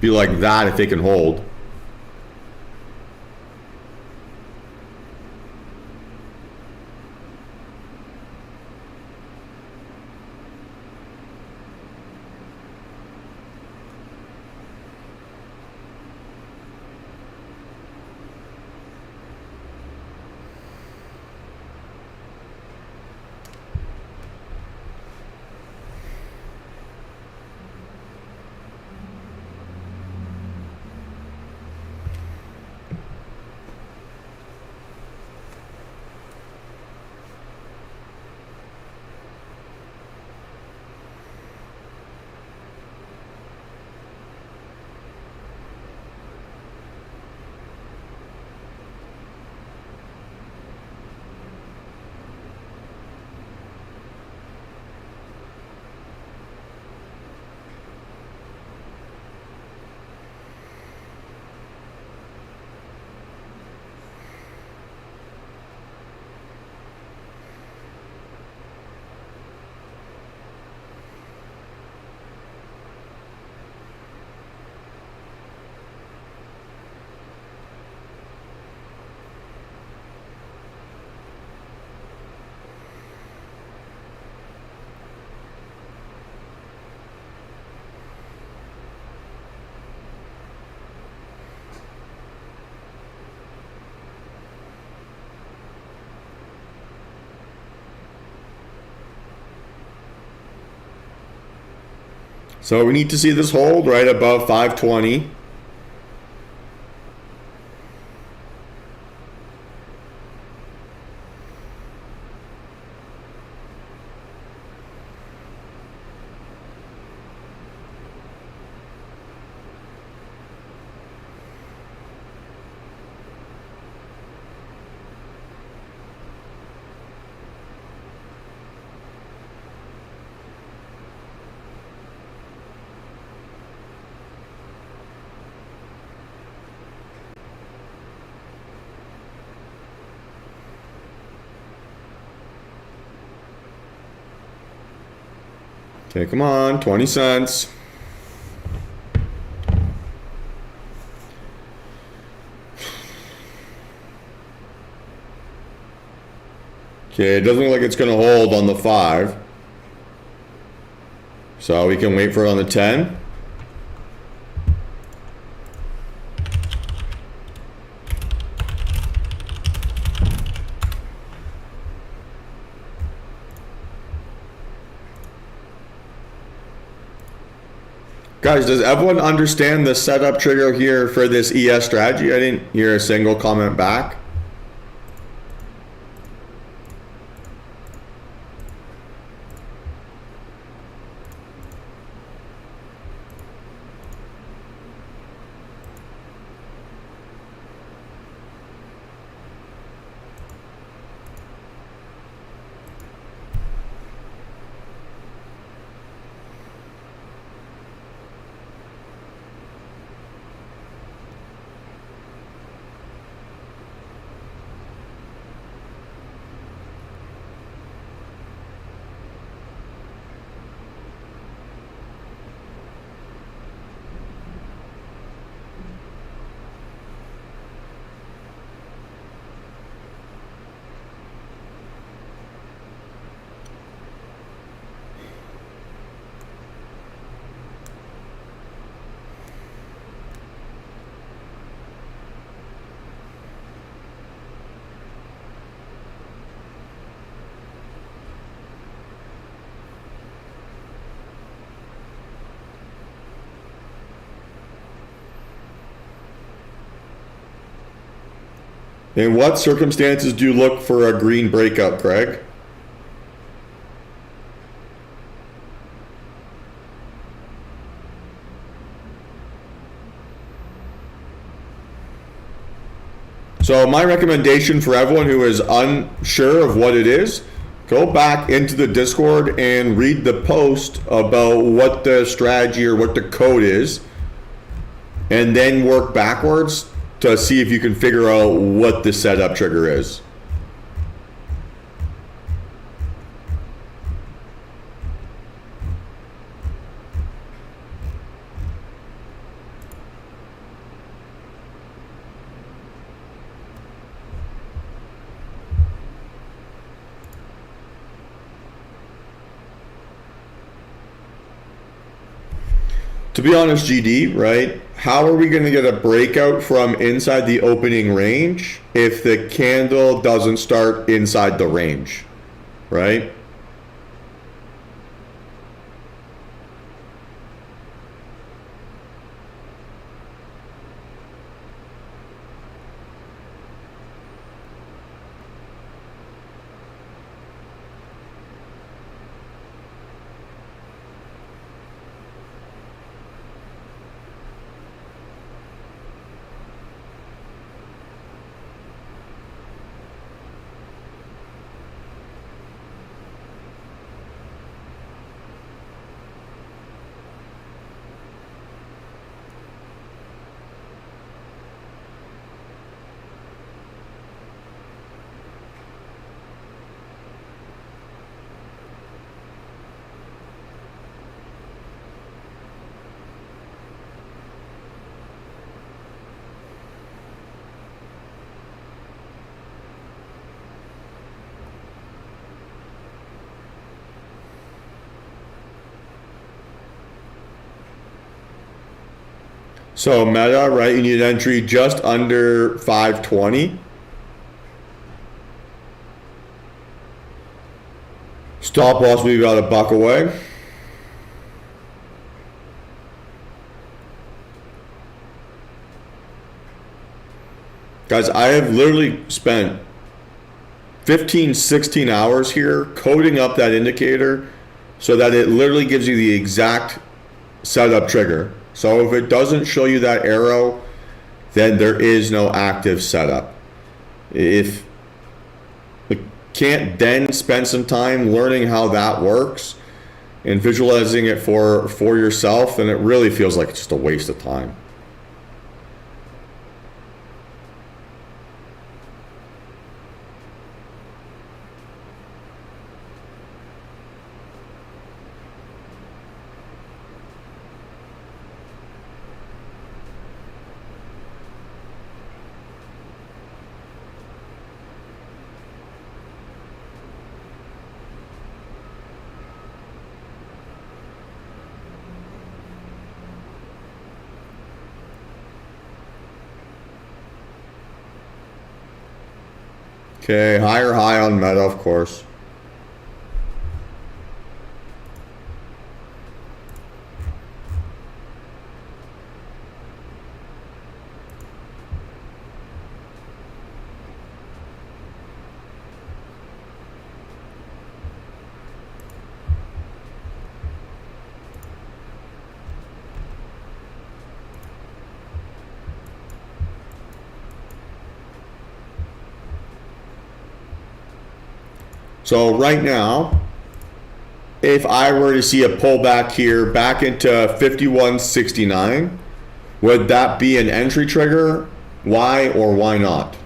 [SPEAKER 1] Be like that if they can hold. So we need to see this hold right above 520. Okay, come on, 20 cents. Okay, it doesn't look like it's going to hold on the 5. So we can wait for it on the 10. Guys, does everyone understand the setup trigger here for this ES strategy? I didn't hear a single comment back. In what circumstances do you look for a green breakout, Craig? So my recommendation for everyone who is unsure of what it is, go back into the Discord and read the post about what the strategy or what the code is, and then work backwards to see if you can figure out what the setup trigger is. To be honest, GD, right? How are we going to get a breakout from inside the opening range if the candle doesn't start inside the range, right? So meta, right? You need an entry just under 520. Stop loss, we got $1 away. Guys, I have literally spent 15, 16 hours here coding up that indicator so that it literally gives you the exact setup trigger. So if it doesn't show you that arrow, then there is no active setup. If you can't then spend some time learning how that works and visualizing it for yourself, then it really feels like it's just a waste of time. Okay, higher high on Meta, of course. So right now, if I were to see a pullback here back into 51.69, would that be an entry trigger? Why or why not?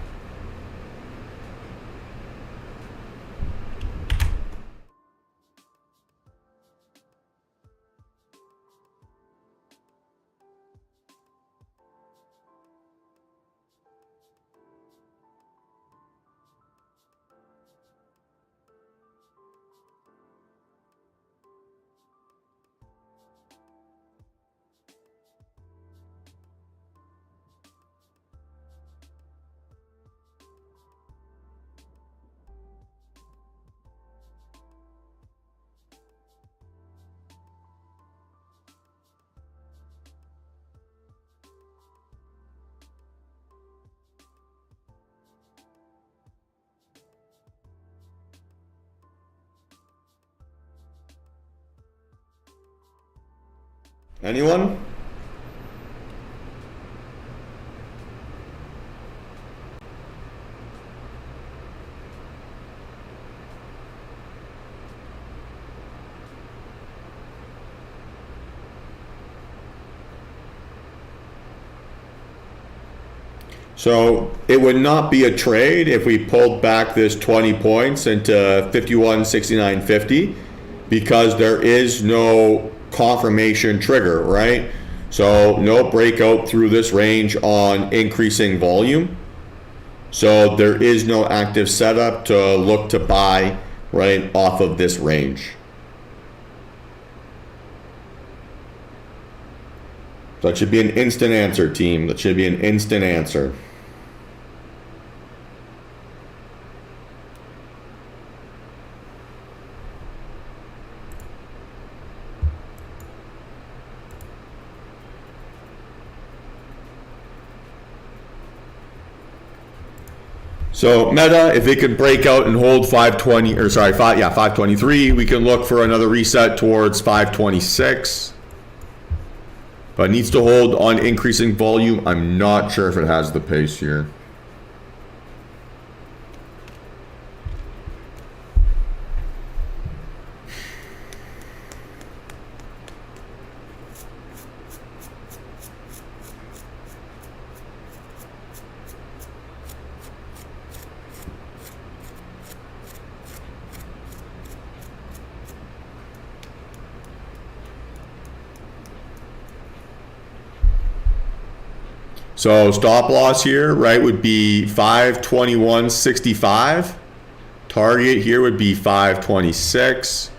[SPEAKER 1] Anyone? So it would not be a trade if we pulled back this 20 points into 51.6950 because there is no confirmation trigger, right? So no breakout through this range on increasing volume. So there is no active setup to look to buy right off of this range. So that should be an instant answer, team. That should be an instant answer. So Meta, if it could break out and hold 520, or sorry, 523, we can look for another reset towards 526. But it needs to hold on increasing volume. I'm not sure if it has the pace here. So stop loss here, right, would be 521.65. Target here would be 526.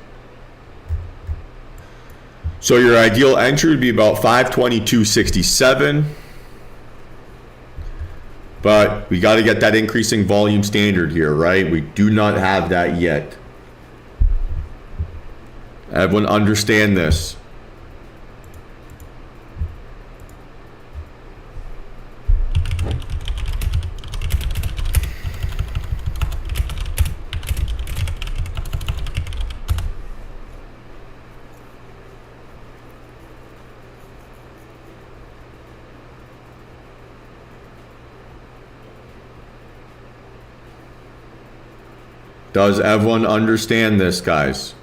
[SPEAKER 1] So your ideal entry would be about 522.67. But we got to get that increasing volume standard here, right? We do not have that yet. Everyone understand this. Does everyone understand this, guys?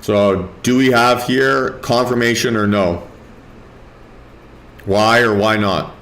[SPEAKER 1] So do we have here confirmation or no? Why or why not?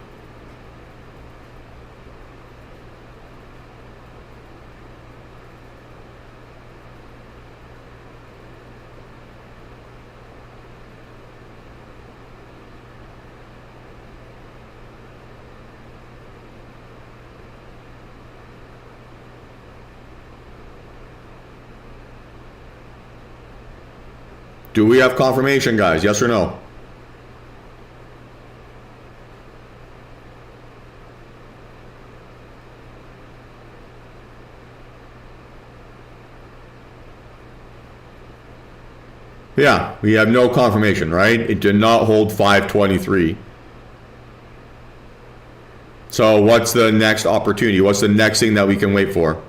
[SPEAKER 1] Do we have confirmation, guys? Yes or no? Yeah, we have no confirmation, right? It did not hold 523. So what's the next opportunity? What's the next thing that we can wait for?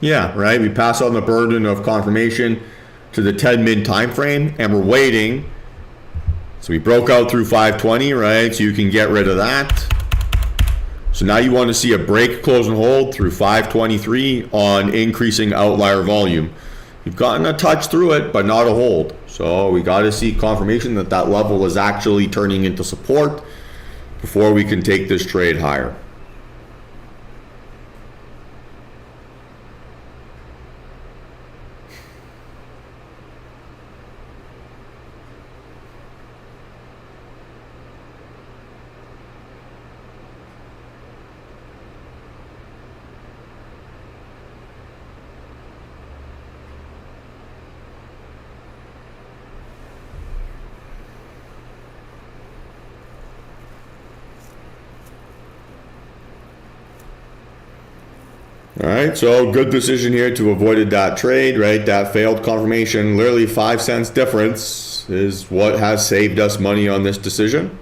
[SPEAKER 1] Yeah, right. We pass on the burden of confirmation to the 10 min time frame, and we're waiting. So we broke out through 520, right? So you can get rid of that. So now you want to see a break, close, and hold through 523 on increasing outlier volume. You've gotten a touch through it, but not a hold. So we got to see confirmation that that level is actually turning into support before we can take this trade higher. All right, so good decision here to avoid that trade, right? That failed confirmation, literally 5 cents difference is what has saved us money on this decision.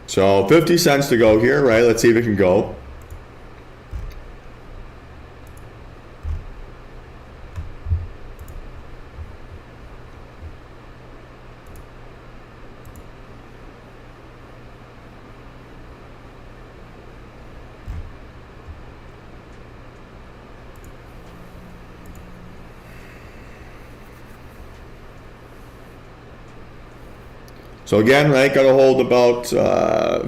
[SPEAKER 1] So 50 cents to go here, right? Let's see if it can go. So again, right, got to hold about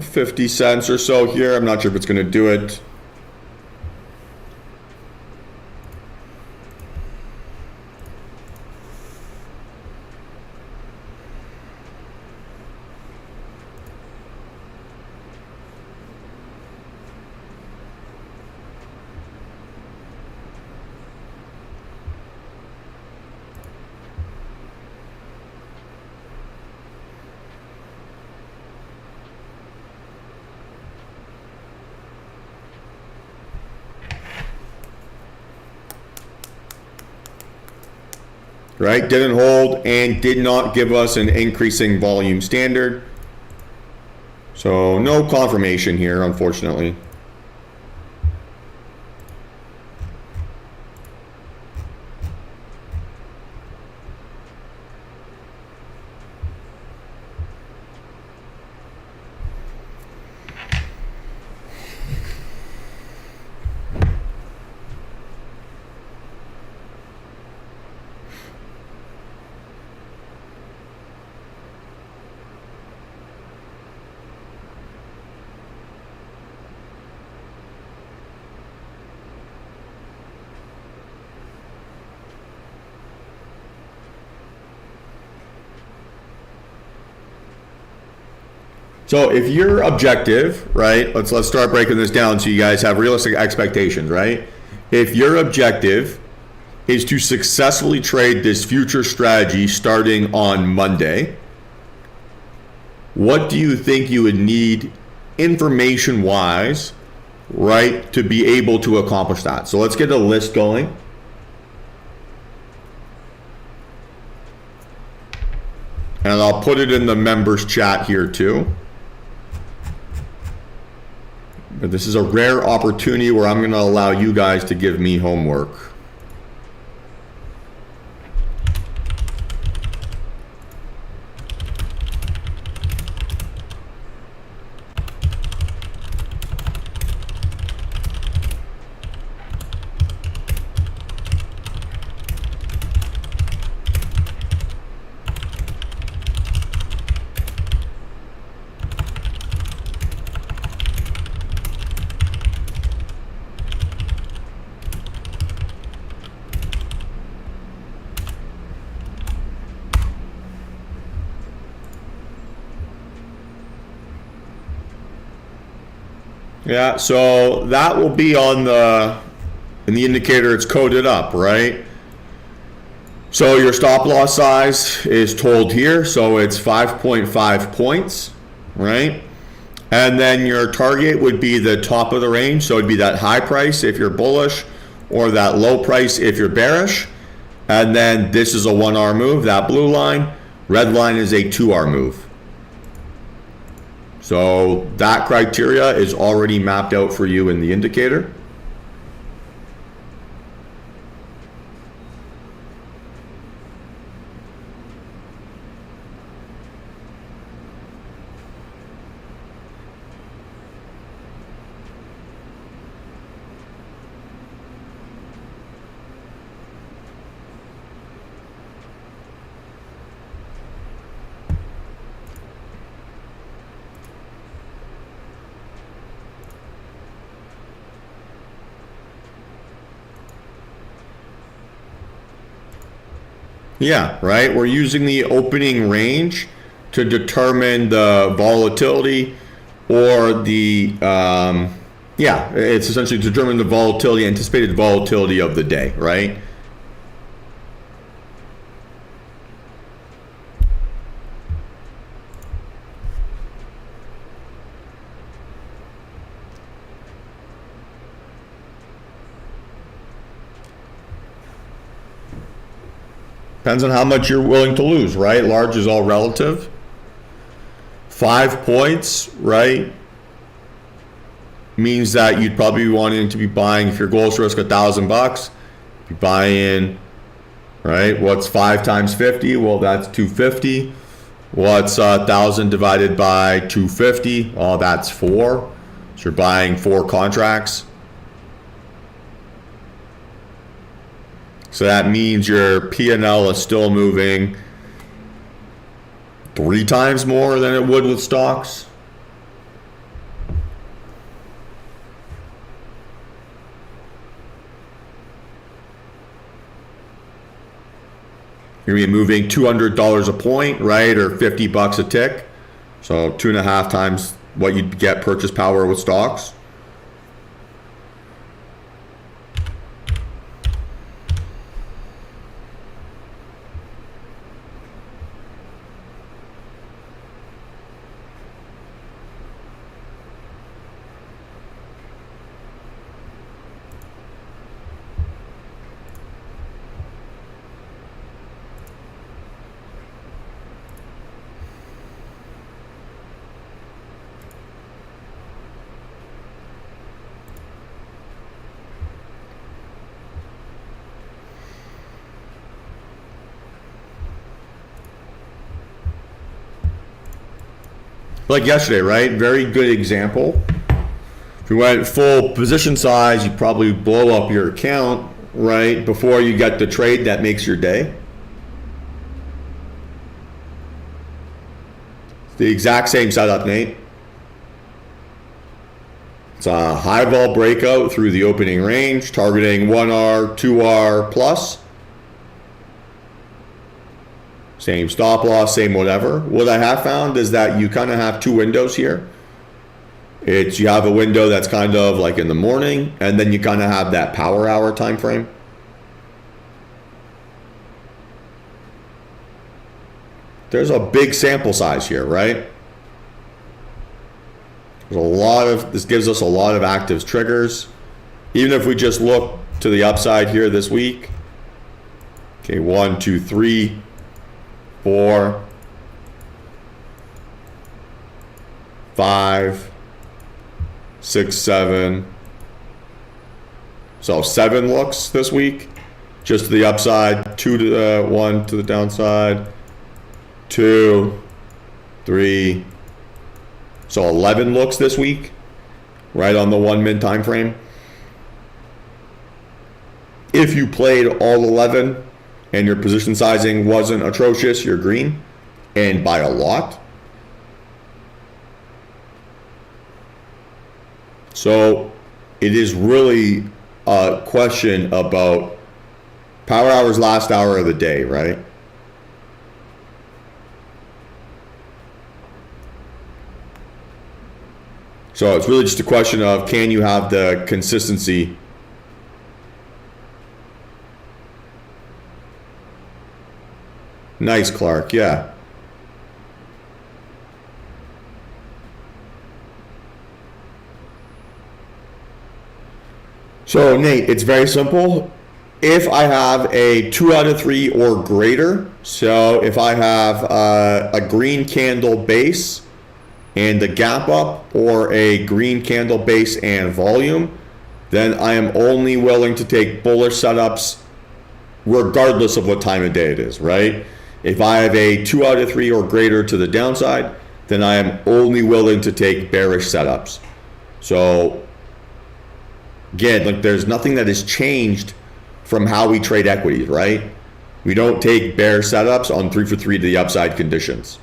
[SPEAKER 1] 50 cents or so here. I'm not sure if it's going to do it. Right, didn't hold and did not give us an increasing volume standard. So no confirmation here, unfortunately. So if your objective, right, let's start breaking this down so you guys have realistic expectations, right? If your objective is to successfully trade this future strategy starting on Monday, what do you think you would need information-wise, right, to be able to accomplish that? So let's get a list going. And I'll put it in the members chat here too. But this is a rare opportunity where I'm going to allow you guys to give me homework. Yeah, so that will be on in the indicator it's coded up, right? So your stop loss size is told here, so it's 5.5 points, right? And then your target would be the top of the range, so it'd be that high price if you're bullish, or that low price if you're bearish. And then this is a 1-hour move, that blue line. Red line is a 2-hour move. So that criteria is already mapped out for you in the indicator. Yeah, right. We're using the opening range to determine the volatility or the, yeah, it's essentially to determine the volatility, anticipated volatility of the day, right? Depends on how much you're willing to lose, right? Large is all relative. 5 points, right, means that you'd probably be wanting to be buying, if your goal is to risk $1,000, be buying, right? What's 5 times 50? Well, that's 250. What's 1,000 divided by 250? Oh, that's 4. So you're buying 4 contracts. So that means your P&L is still moving 3 times more than it would with stocks. You're gonna be moving $200 a point, right, or $50 a tick. So 2.5 times what you'd get purchase power with stocks. Like yesterday, right? Very good example. If you went full position size, you probably blow up your account, right, before you get the trade that makes your day. It's the exact same setup, Nate. It's a high vol breakout through the opening range, targeting 1R, 2R plus. Same stop loss, same whatever. What I have found is that you kind of have two windows here. You have a window that's kind of like in the morning, and then you kind of have that power hour time frame. There's a big sample size here, right? This gives us a lot of active triggers. Even if we just look to the upside here this week. Okay, 1, 2, 3, 4, 5, 6, 7. So 7 looks this week, just to the upside, 2 to the 1 to the downside, 2, 3. So 11 looks this week, right on the 1 min time frame. If you played all 11 and your position sizing wasn't atrocious, you're green, and by a lot. So it is really a question about power hours, last hour of the day, right? So it's really just a question of, can you have the consistency? Nice, Clark, yeah. So Nate, it's very simple. If I have a 2 out of 3 or greater, so if I have a green candle base and a gap up, or a green candle base and volume, then I am only willing to take bullish setups regardless of what time of day it is, right? If I have a 2 out of 3 or greater to the downside, then I am only willing to take bearish setups. So again, like, there's nothing that has changed from how we trade equities, right? We don't take bear setups on 3 for 3 to the upside conditions.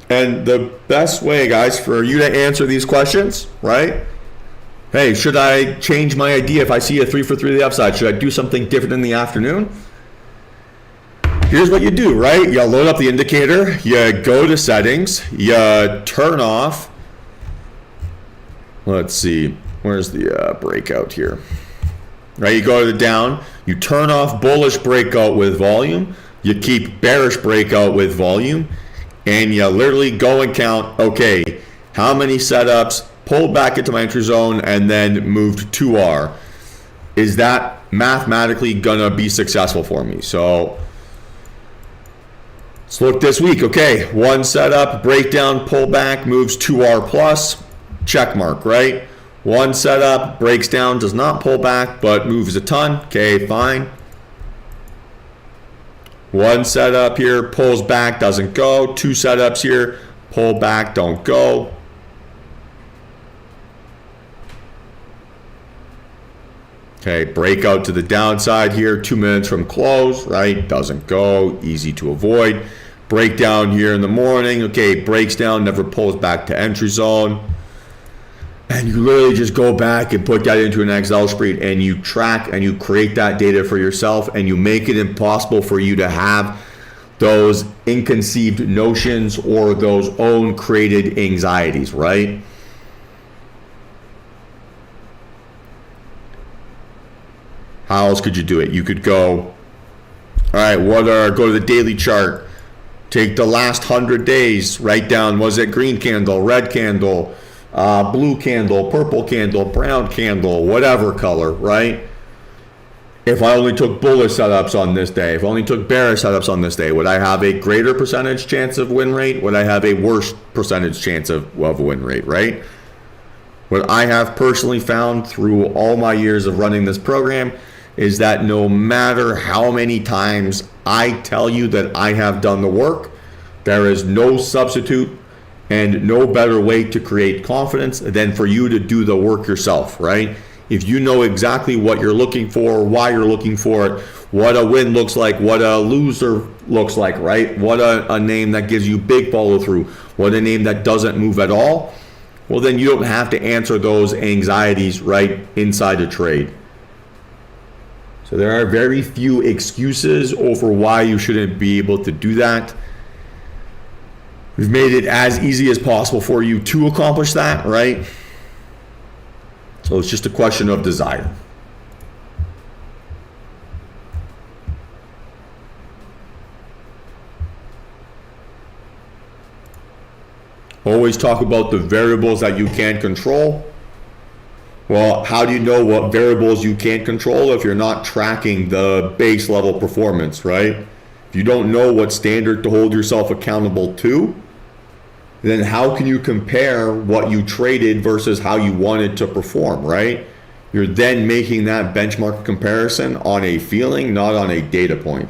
[SPEAKER 1] And the best way, guys, for you to answer these questions, right? Hey, should I change my idea if I see a 3 for 3 to the upside? Should I do something different in the afternoon? Here's what you do, right? You load up the indicator, you go to settings, you turn off. Let's see, where's the breakout here? Right, you go to the down, you turn off bullish breakout with volume, you keep bearish breakout with volume, and you literally go and count, okay, how many setups pulled back into my entry zone and then moved to R? Is that mathematically gonna be successful for me? So let's look this week. Okay, 1 setup, breakdown, pullback, moves 2R plus, check mark, right? 1 setup, breaks down, does not pull back, but moves a ton. Okay, fine. 1 setup here, pulls back, doesn't go. 2 setups here, pull back, don't go. Okay, breakout to the downside here, 2 minutes from close, right? Doesn't go, easy to avoid. Breakdown here in the morning, okay, breaks down, never pulls back to entry zone. And you literally just go back and put that into an Excel spreadsheet, and you track and you create that data for yourself, and you make it impossible for you to have those inconceived notions or those own created anxieties, right? How else could you do it? You could go, all right, go to the daily chart, take the last 100 days, write down, was it green candle, red candle, blue candle, purple candle, brown candle, whatever color, right? If I only took bullish setups on this day, if I only took bearish setups on this day, would I have a greater percentage chance of win rate? Would I have a worse percentage chance of win rate, right? What I have personally found through all my years of running this program is that no matter how many times I tell you that I have done the work, there is no substitute and no better way to create confidence than for you to do the work yourself, right? If you know exactly what you're looking for, why you're looking for it, what a win looks like, what a loser looks like, right? What a name that gives you big follow through, what a name that doesn't move at all, well, then you don't have to answer those anxieties right inside the trade. So there are very few excuses over why you shouldn't be able to do that. We've made it as easy as possible for you to accomplish that, right? So it's just a question of desire. Always talk about the variables that you can't control. Well, how do you know what variables you can't control if you're not tracking the base level performance, right? If you don't know what standard to hold yourself accountable to, then how can you compare what you traded versus how you wanted to perform, right? You're then making that benchmark comparison on a feeling, not on a data point.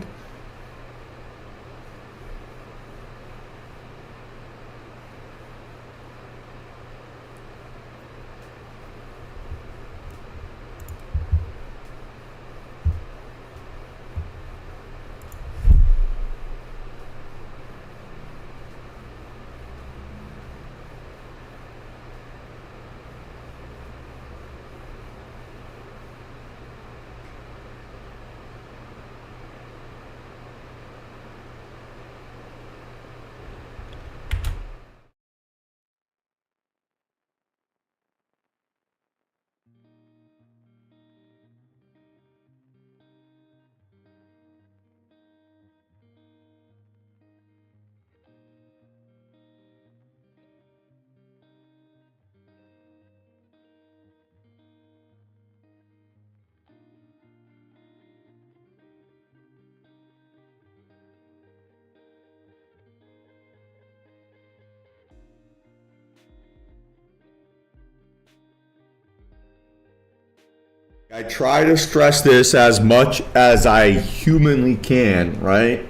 [SPEAKER 1] I try to stress this as much as I humanly can, right?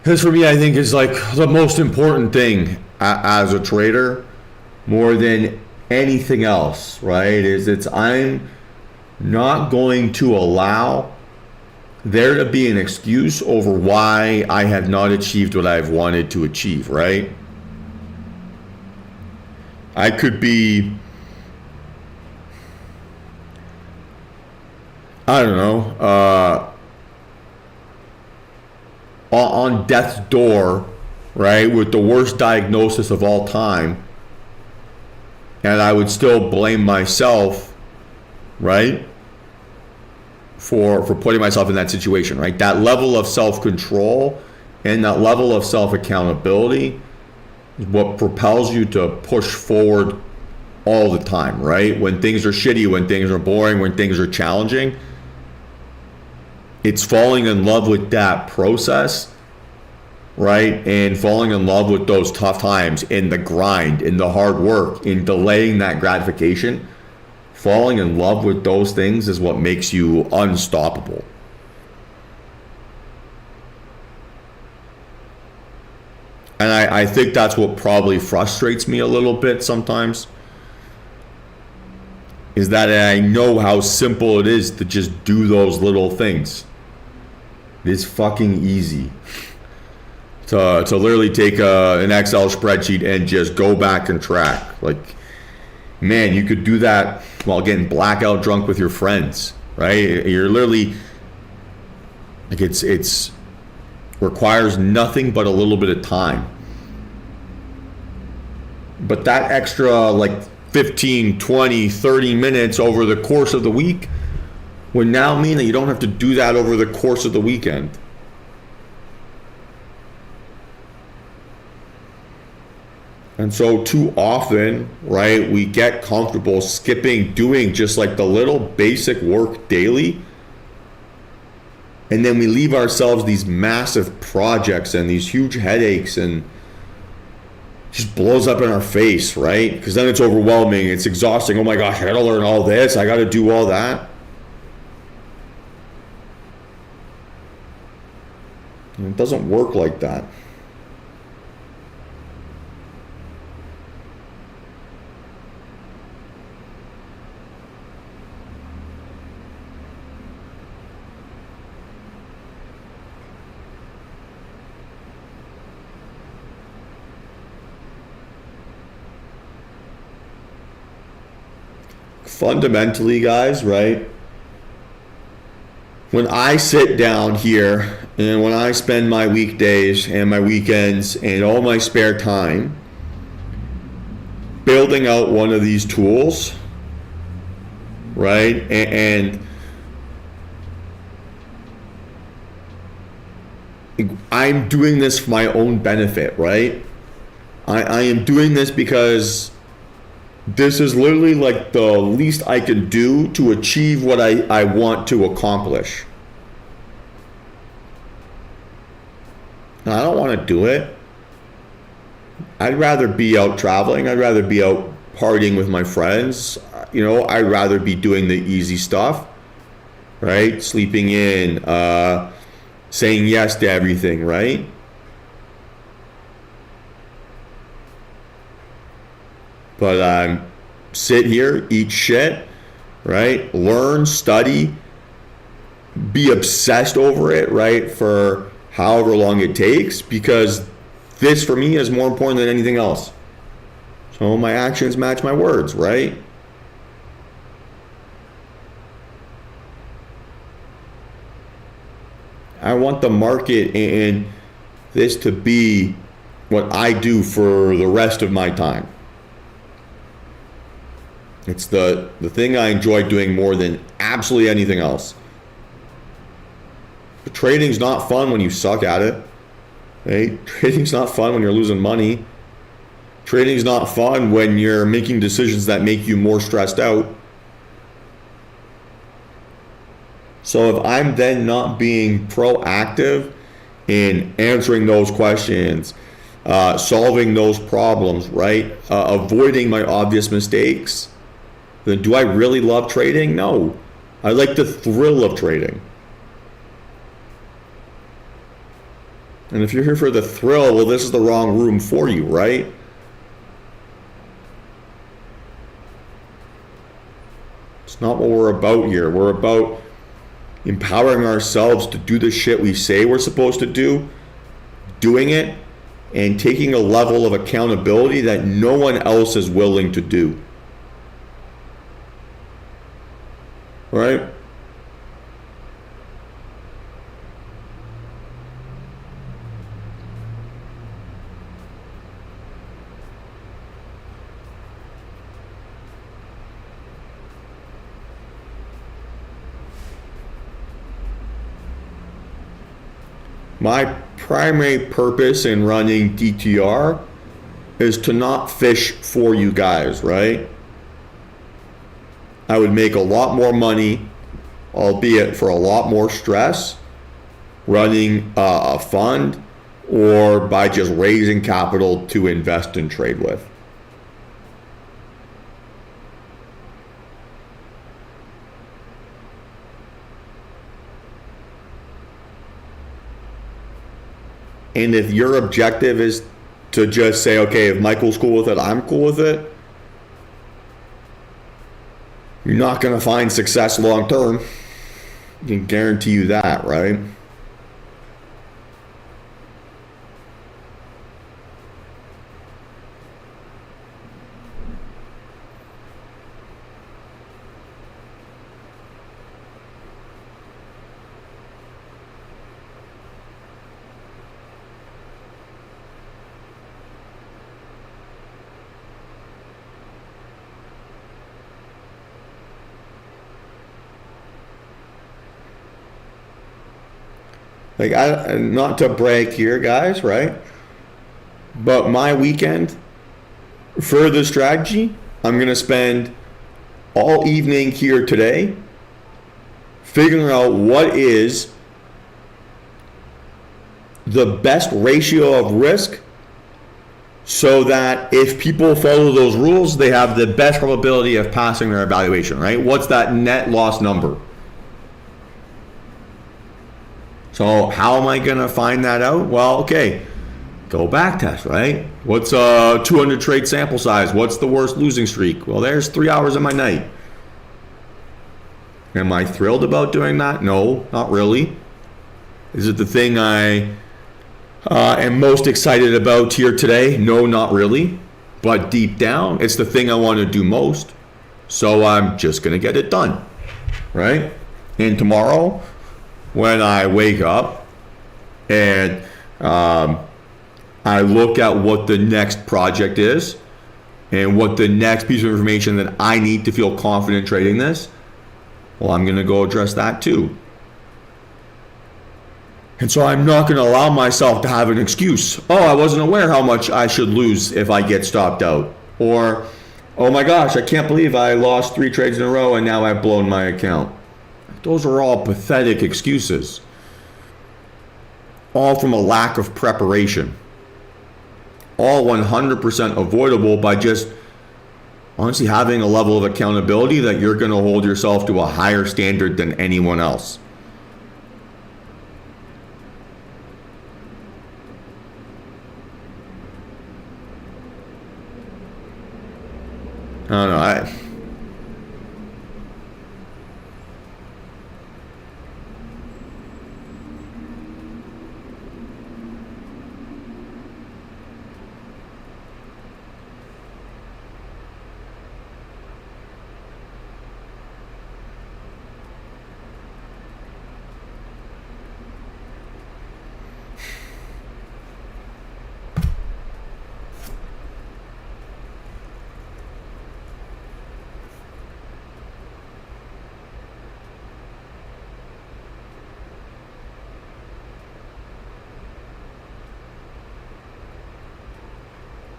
[SPEAKER 1] Because for me, I think it's like the most important thing as a trader, more than anything else, right? I'm not going to allow there to be an excuse over why I have not achieved what I've wanted to achieve, right? I could be, I don't know, on death's door, right, with the worst diagnosis of all time, and I would still blame myself, right, for putting myself in that situation, right? That level of self-control and that level of self-accountability is what propels you to push forward all the time, right? When things are shitty, when things are boring, when things are challenging, it's falling in love with that process, right? And falling in love with those tough times, in the grind, in the hard work, in delaying that gratification. Falling in love with those things is what makes you unstoppable. And I think that's what probably frustrates me a little bit sometimes, is that I know how simple it is to just do those little things. It's fucking easy to literally take an Excel spreadsheet and just go back and track. Like, man, you could do that while getting blackout drunk with your friends, right? You're literally, like, it's requires nothing but a little bit of time. But that extra, like, 15, 20, 30 minutes over the course of the week would now mean that you don't have to do that over the course of the weekend. And so too often, right, we get comfortable skipping doing just like the little basic work daily. And then we leave ourselves these massive projects and these huge headaches, and just blows up in our face, right? Because then it's overwhelming, it's exhausting. Oh my gosh, I gotta learn all this, I gotta do all that. And it doesn't work like that. fundamentally, guys, right? When I sit down here and when I spend my weekdays and my weekends and all my spare time building out one of these tools, right? And I'm doing this for my own benefit, right? I am doing this because this is literally like the least I can do to achieve what I want to accomplish. And I don't want to do it. I'd rather be out traveling. I'd rather be out partying with my friends. You know, I'd rather be doing the easy stuff, right? Sleeping in, saying yes to everything, right? But sit here, eat shit, right? Learn, study, be obsessed over it, right? For however long it takes, because this for me is more important than anything else. So my actions match my words, right? I want the market and this to be what I do for the rest of my time. It's the thing I enjoy doing more than absolutely anything else. But trading's not fun when you suck at it. Right? Trading's not fun when you're losing money. Trading's not fun when you're making decisions that make you more stressed out. So if I'm then not being proactive in answering those questions, solving those problems, right? Avoiding my obvious mistakes, then do I really love trading? No. I like the thrill of trading. And if you're here for the thrill, well, this is the wrong room for you, right? It's not what we're about here. We're about empowering ourselves to do the shit we say we're supposed to do, doing it, and taking a level of accountability that no one else is willing to do. Right? My primary purpose in running DTR is to not fish for you guys, right? I would make a lot more money, albeit for a lot more stress, running a fund or by just raising capital to invest and trade with. And if your objective is to just say, okay, if Michael's cool with it, I'm cool with it, you're not going to find success long term. I can guarantee you that, right? Like, not to brag here, guys, right? But my weekend for the strategy, I'm going to spend all evening here today figuring out what is the best ratio of risk so that if people follow those rules, they have the best probability of passing their evaluation, right? What's that net loss number? So how am I going to find that out? Well, okay, go back test, right? What's a 200 trade sample size? What's the worst losing streak? Well, there's 3 hours of my night. Am I thrilled about doing that? No, not really. Is it the thing I am most excited about here today? No, not really. But deep down, it's the thing I want to do most. So I'm just going to get it done, right? And tomorrow, when I wake up and I look at what the next project is and what the next piece of information that I need to feel confident trading this, well, I'm going to go address that too. And so I'm not going to allow myself to have an excuse. Oh, I wasn't aware how much I should lose if I get stopped out. Or, oh my gosh, I can't believe I lost 3 trades in a row and now I've blown my account. Those are all pathetic excuses. All from a lack of preparation. All 100% avoidable by just honestly having a level of accountability that you're going to hold yourself to a higher standard than anyone else. I don't know.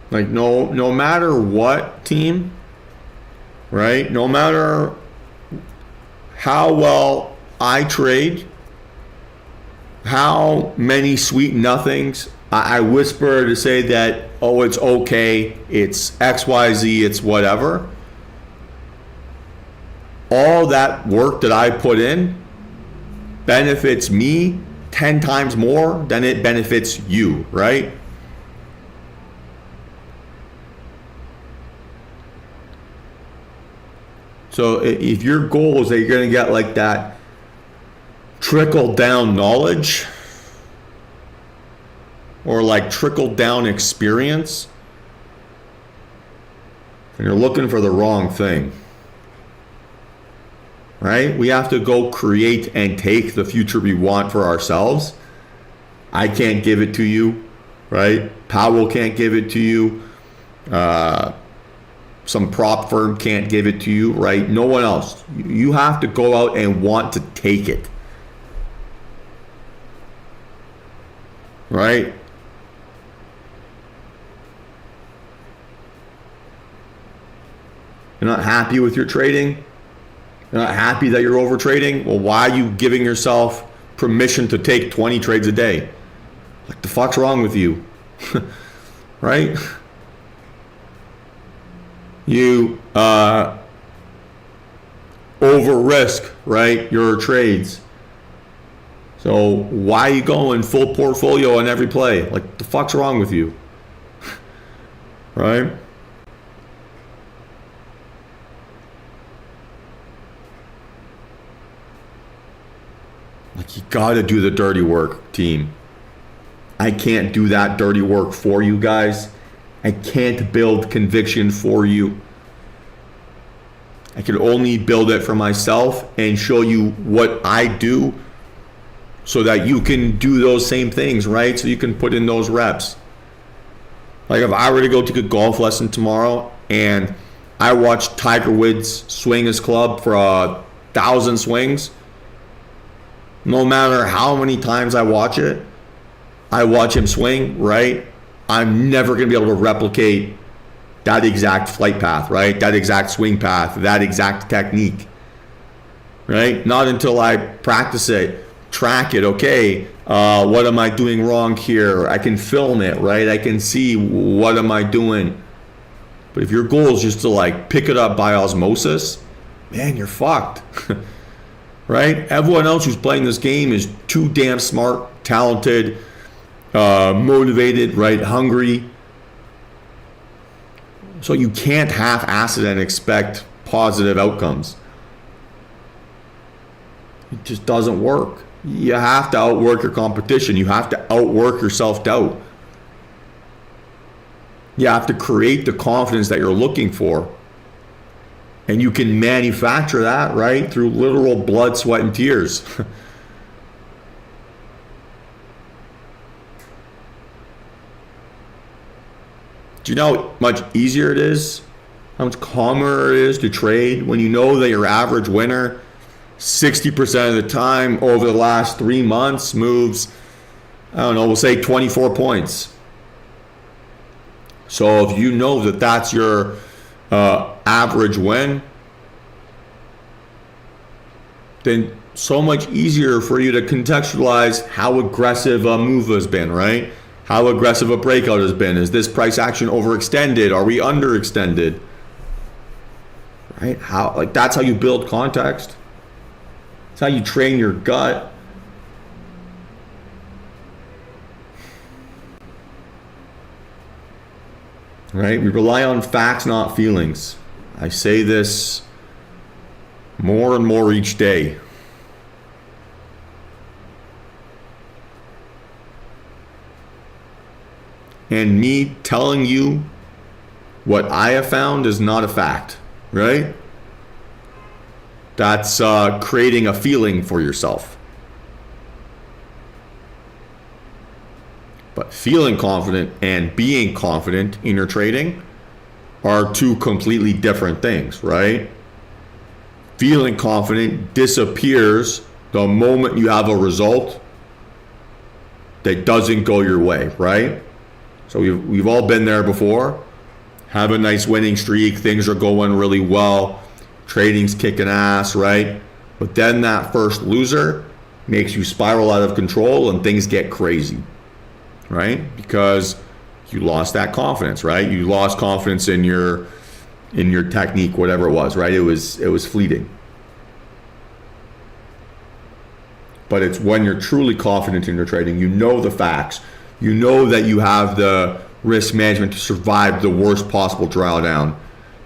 [SPEAKER 1] Like no matter what team, right? No matter how well I trade, how many sweet nothings I whisper to say that, oh, it's okay, it's XYZ, it's whatever. All that work that I put in benefits me 10 times more than it benefits you, right? So if your goal is that you're going to get like that trickle down knowledge or like trickle down experience, and you're looking for the wrong thing, right? We have to go create and take the future we want for ourselves. I can't give it to you, right? Powell can't give it to you. Some prop firm can't give it to you, right? No one else. You have to go out and want to take it, right? You're not happy with your trading? You're not happy that you're over trading? Well, why are you giving yourself permission to take 20 trades a day? What the fuck's wrong with you? Right? You over risk, right, your trades. So why are you going full portfolio on every play? Like, the fuck's wrong with you? Right? Like, you gotta do the dirty work, team. I can't do that dirty work for you guys. I can't build conviction for you. I can only build it for myself and show you what I do so that you can do those same things, right? So you can put in those reps. Like if I were to go take a golf lesson tomorrow and I watch Tiger Woods swing his club for 1,000 swings, no matter how many times I watch him swing, right? I'm never going to be able to replicate that exact flight path, right? That exact swing path, that exact technique, right? Not until I practice it, track it. Okay, what am I doing wrong here? I can film it, right? I can see what am I doing. But if your goal is just to like pick it up by osmosis, man, you're fucked, right? Everyone else who's playing this game is too damn smart, talented, motivated, right? Hungry. So you can't half-ass it and expect positive outcomes. It just doesn't work. You have to outwork your competition. You have to outwork your self-doubt. You have to create the confidence that you're looking for. And you can manufacture that, right, through literal blood, sweat, and tears. Do you know how much easier it is? How much calmer it is to trade when you know that your average winner 60% of the time over the last 3 months moves, I don't know, we'll say 24 points. So if you know that that's your average win, then so much easier for you to contextualize how aggressive a move has been, right? How aggressive a breakout has been. Is this price action overextended? Are we underextended? Right? That's how you build context. That's how you train your gut. Right? We rely on facts, not feelings. I say this more and more each day. And me telling you what I have found is not a fact, right? That's creating a feeling for yourself. But feeling confident and being confident in your trading are two completely different things, right? Feeling confident disappears the moment you have a result that doesn't go your way, right? So we've all been there before. Have a nice winning streak, things are going really well, trading's kicking ass, right? But then that first loser makes you spiral out of control and things get crazy, right? Because you lost that confidence, right? You lost confidence in your technique, whatever it was, right? It was fleeting. But it's when you're truly confident in your trading, you know the facts, you know that you have the risk management to survive the worst possible drawdown,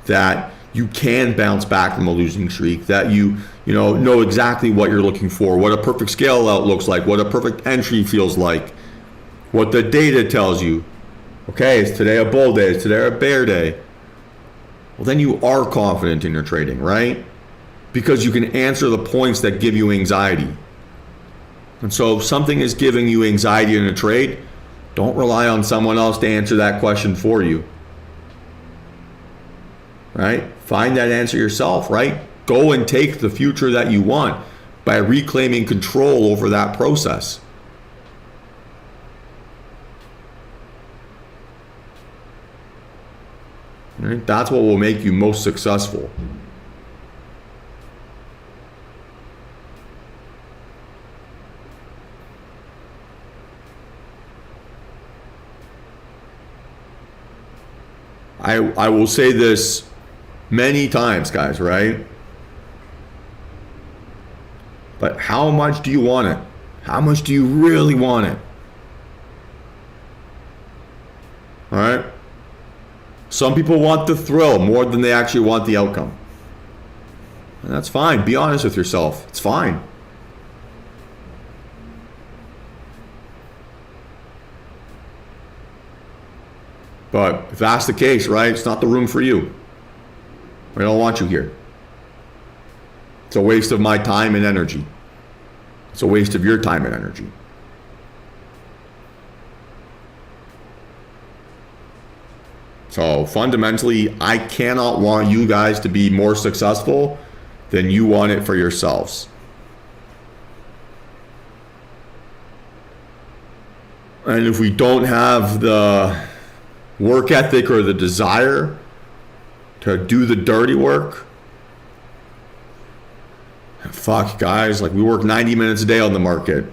[SPEAKER 1] that you can bounce back from a losing streak, that you know exactly what you're looking for, what a perfect scale out looks like, what a perfect entry feels like, what the data tells you. Okay, is today a bull day? Is today a bear day? Well, then you are confident in your trading, right? Because you can answer the points that give you anxiety. And so if something is giving you anxiety in a trade, don't rely on someone else to answer that question for you. Right? Find that answer yourself, right? Go and take the future that you want by reclaiming control over that process. Right? That's what will make you most successful. I will say this many times, guys, right? But how much do you want it? How much do you really want it? All right? Some people want the thrill more than they actually want the outcome. And that's fine. Be honest with yourself. It's fine. But if that's the case, right, it's not the room for you. I don't want you here. It's a waste of my time and energy. It's a waste of your time and energy. So fundamentally, I cannot want you guys to be more successful than you want it for yourselves. And if we don't have the work ethic or the desire to do the dirty work, fuck, guys, like we work 90 minutes a day on the market.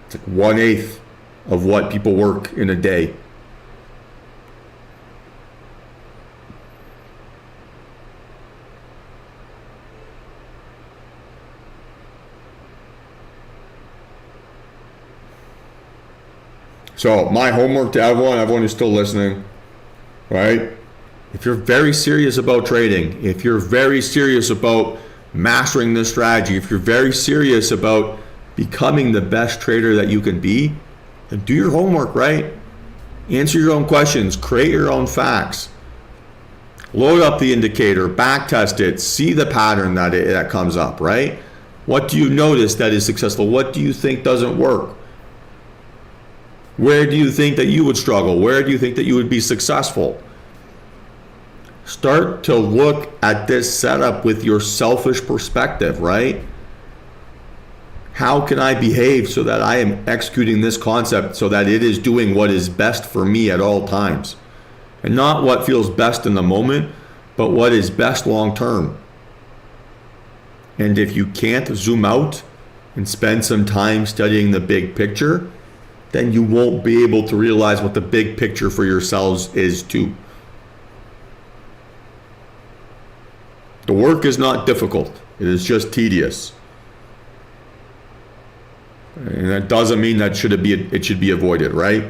[SPEAKER 1] It's like 1/8 of what people work in a day. So my homework to everyone who's still listening, right? If you're very serious about trading, if you're very serious about mastering this strategy, if you're very serious about becoming the best trader that you can be, then do your homework, right? Answer your own questions. Create your own facts. Load up the indicator, back test it, see the pattern that comes up, right? What do you notice that is successful? What do you think doesn't work? Where do you think that you would struggle? Where do you think that you would be successful? Start to look at this setup with your selfish perspective, right? How can I behave so that I am executing this concept so that it is doing what is best for me at all times? And not what feels best in the moment, but what is best long term. And if you can't zoom out and spend some time studying the big picture, then you won't be able to realize what the big picture for yourselves is too. The work is not difficult. It is just tedious. And that doesn't mean that it should be avoided, right?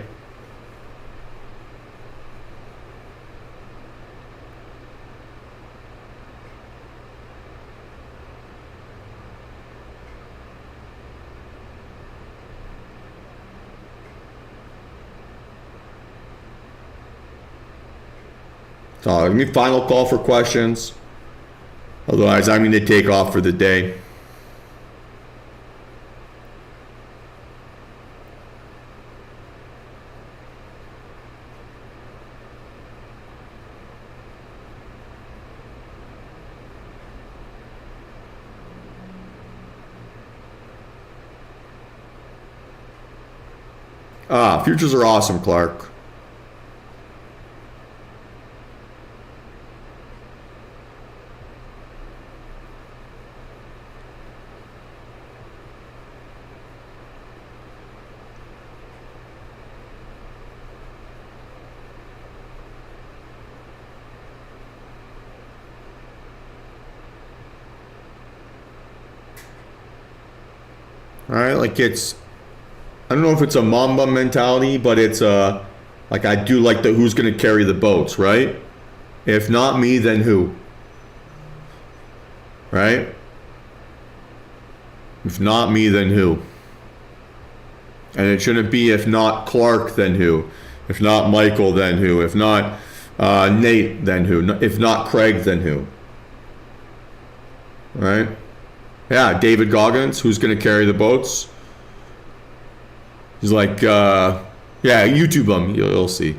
[SPEAKER 1] So give me final call for questions. Otherwise, I'm going to take off for the day. Futures are awesome, Clark. All right, like I don't know if it's a Mamba mentality, but it's like I do like the who's going to carry the boats, right? If not me, then who? Right? If not me, then who? And it shouldn't be if not Clark, then who? If not Michael, then who? If not Nate, then who? If not Craig, then who? Right? Yeah, David Goggins, who's going to carry the boats? He's like, yeah, YouTube him, you'll see.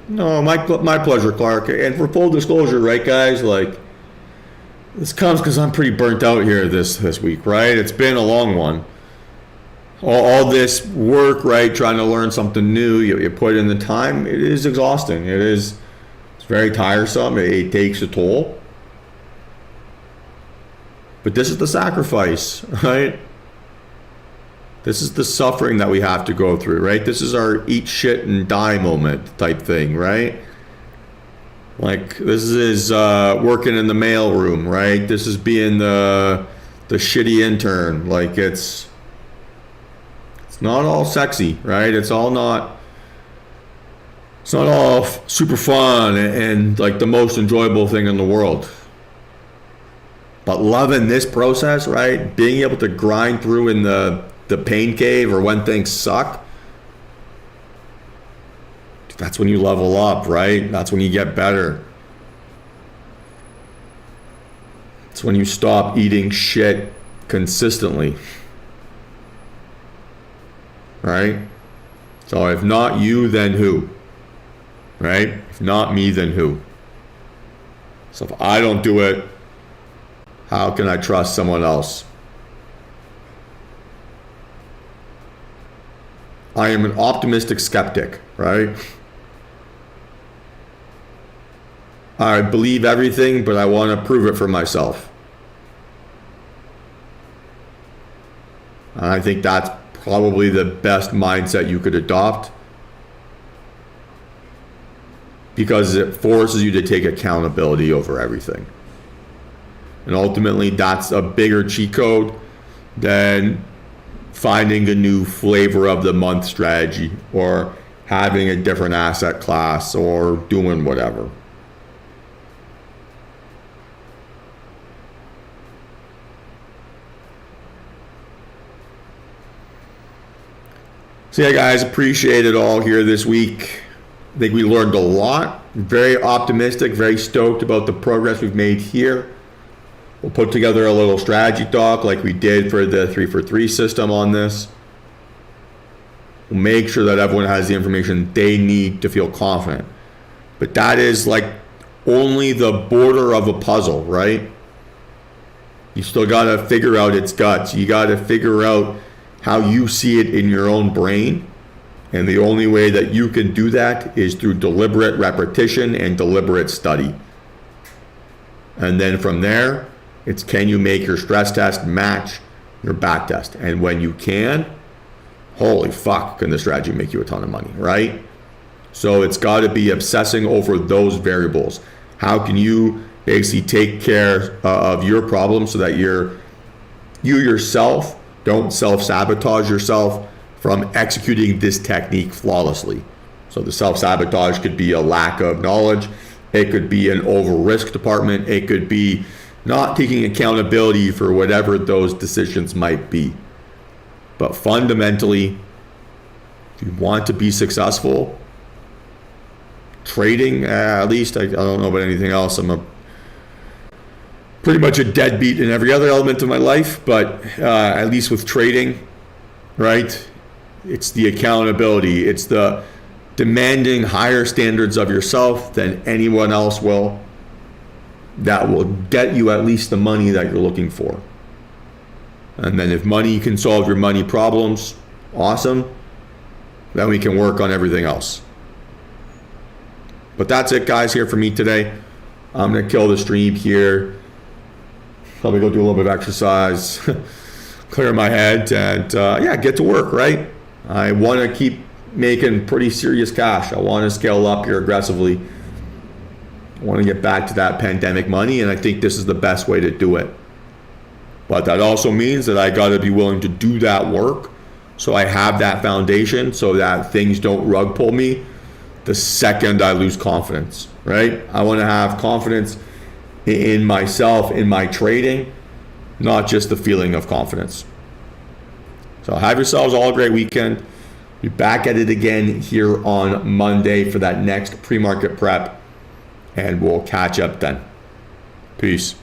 [SPEAKER 1] No, my pleasure, Clark. And for full disclosure, right, guys, like this comes because I'm pretty burnt out here this week, right? It's been a long one. All this work, right, trying to learn something new, you put in the time, it is exhausting. It's very tiresome. It takes a toll. But this is the sacrifice, right? This is the suffering that we have to go through, right? This is our eat shit and die moment type thing, right? Like this is working in the mail room, right? This is being the shitty intern. Like it's not all sexy, right? It's not all super fun and like the most enjoyable thing in the world. But loving this process, right? Being able to grind through in the pain cave or when things suck, that's when you level up, right? That's when you get better. It's when you stop eating shit consistently, right? So if not you, then who? Right? If not me, then who? So if I don't do it, how can I trust someone else? I am an optimistic skeptic, right? I believe everything, but I want to prove it for myself. And I think that's probably the best mindset you could adopt, because it forces you to take accountability over everything. And ultimately, that's a bigger cheat code than finding a new flavor of the month strategy or having a different asset class or doing whatever. So yeah, guys, appreciate it all here this week. I think we learned a lot. Very optimistic, very stoked about the progress we've made here. We'll put together a little strategy doc like we did for the 3-for-3 system on this. We'll make sure that everyone has the information they need to feel confident. But that is like only the border of a puzzle, right? You still got to figure out its guts. You got to figure out how you see it in your own brain. And the only way that you can do that is through deliberate repetition and deliberate study. And then from there, it's can you make your stress test match your back test? And when you can, holy fuck, can the strategy make you a ton of money, right? So it's got to be obsessing over those variables. How can you basically take care of your problem so that you yourself don't self-sabotage yourself from executing this technique flawlessly. So the self-sabotage could be a lack of knowledge. It could be an over-risk department. It could be not taking accountability for whatever those decisions might be. But fundamentally, if you want to be successful, trading, at least, I don't know about anything else. I'm pretty much a deadbeat in every other element of my life, but at least with trading, right? It's the accountability. It's the demanding higher standards of yourself than anyone else will. That will get you at least the money that you're looking for. And then if money can solve your money problems, awesome. Then we can work on everything else. But that's it, guys, here for me today. I'm going to kill the stream here. Probably go do a little bit of exercise, clear my head, and yeah, get to work, right? I want to keep making pretty serious cash. I want to scale up here aggressively. I want to get back to that pandemic money, and I think this is the best way to do it. But that also means that I got to be willing to do that work so I have that foundation so that things don't rug pull me the second I lose confidence, right? I want to have confidence in myself, in my trading, not just the feeling of confidence. So have yourselves all a great weekend. Be back at it again here on Monday for that next pre-market prep, and we'll catch up then. Peace.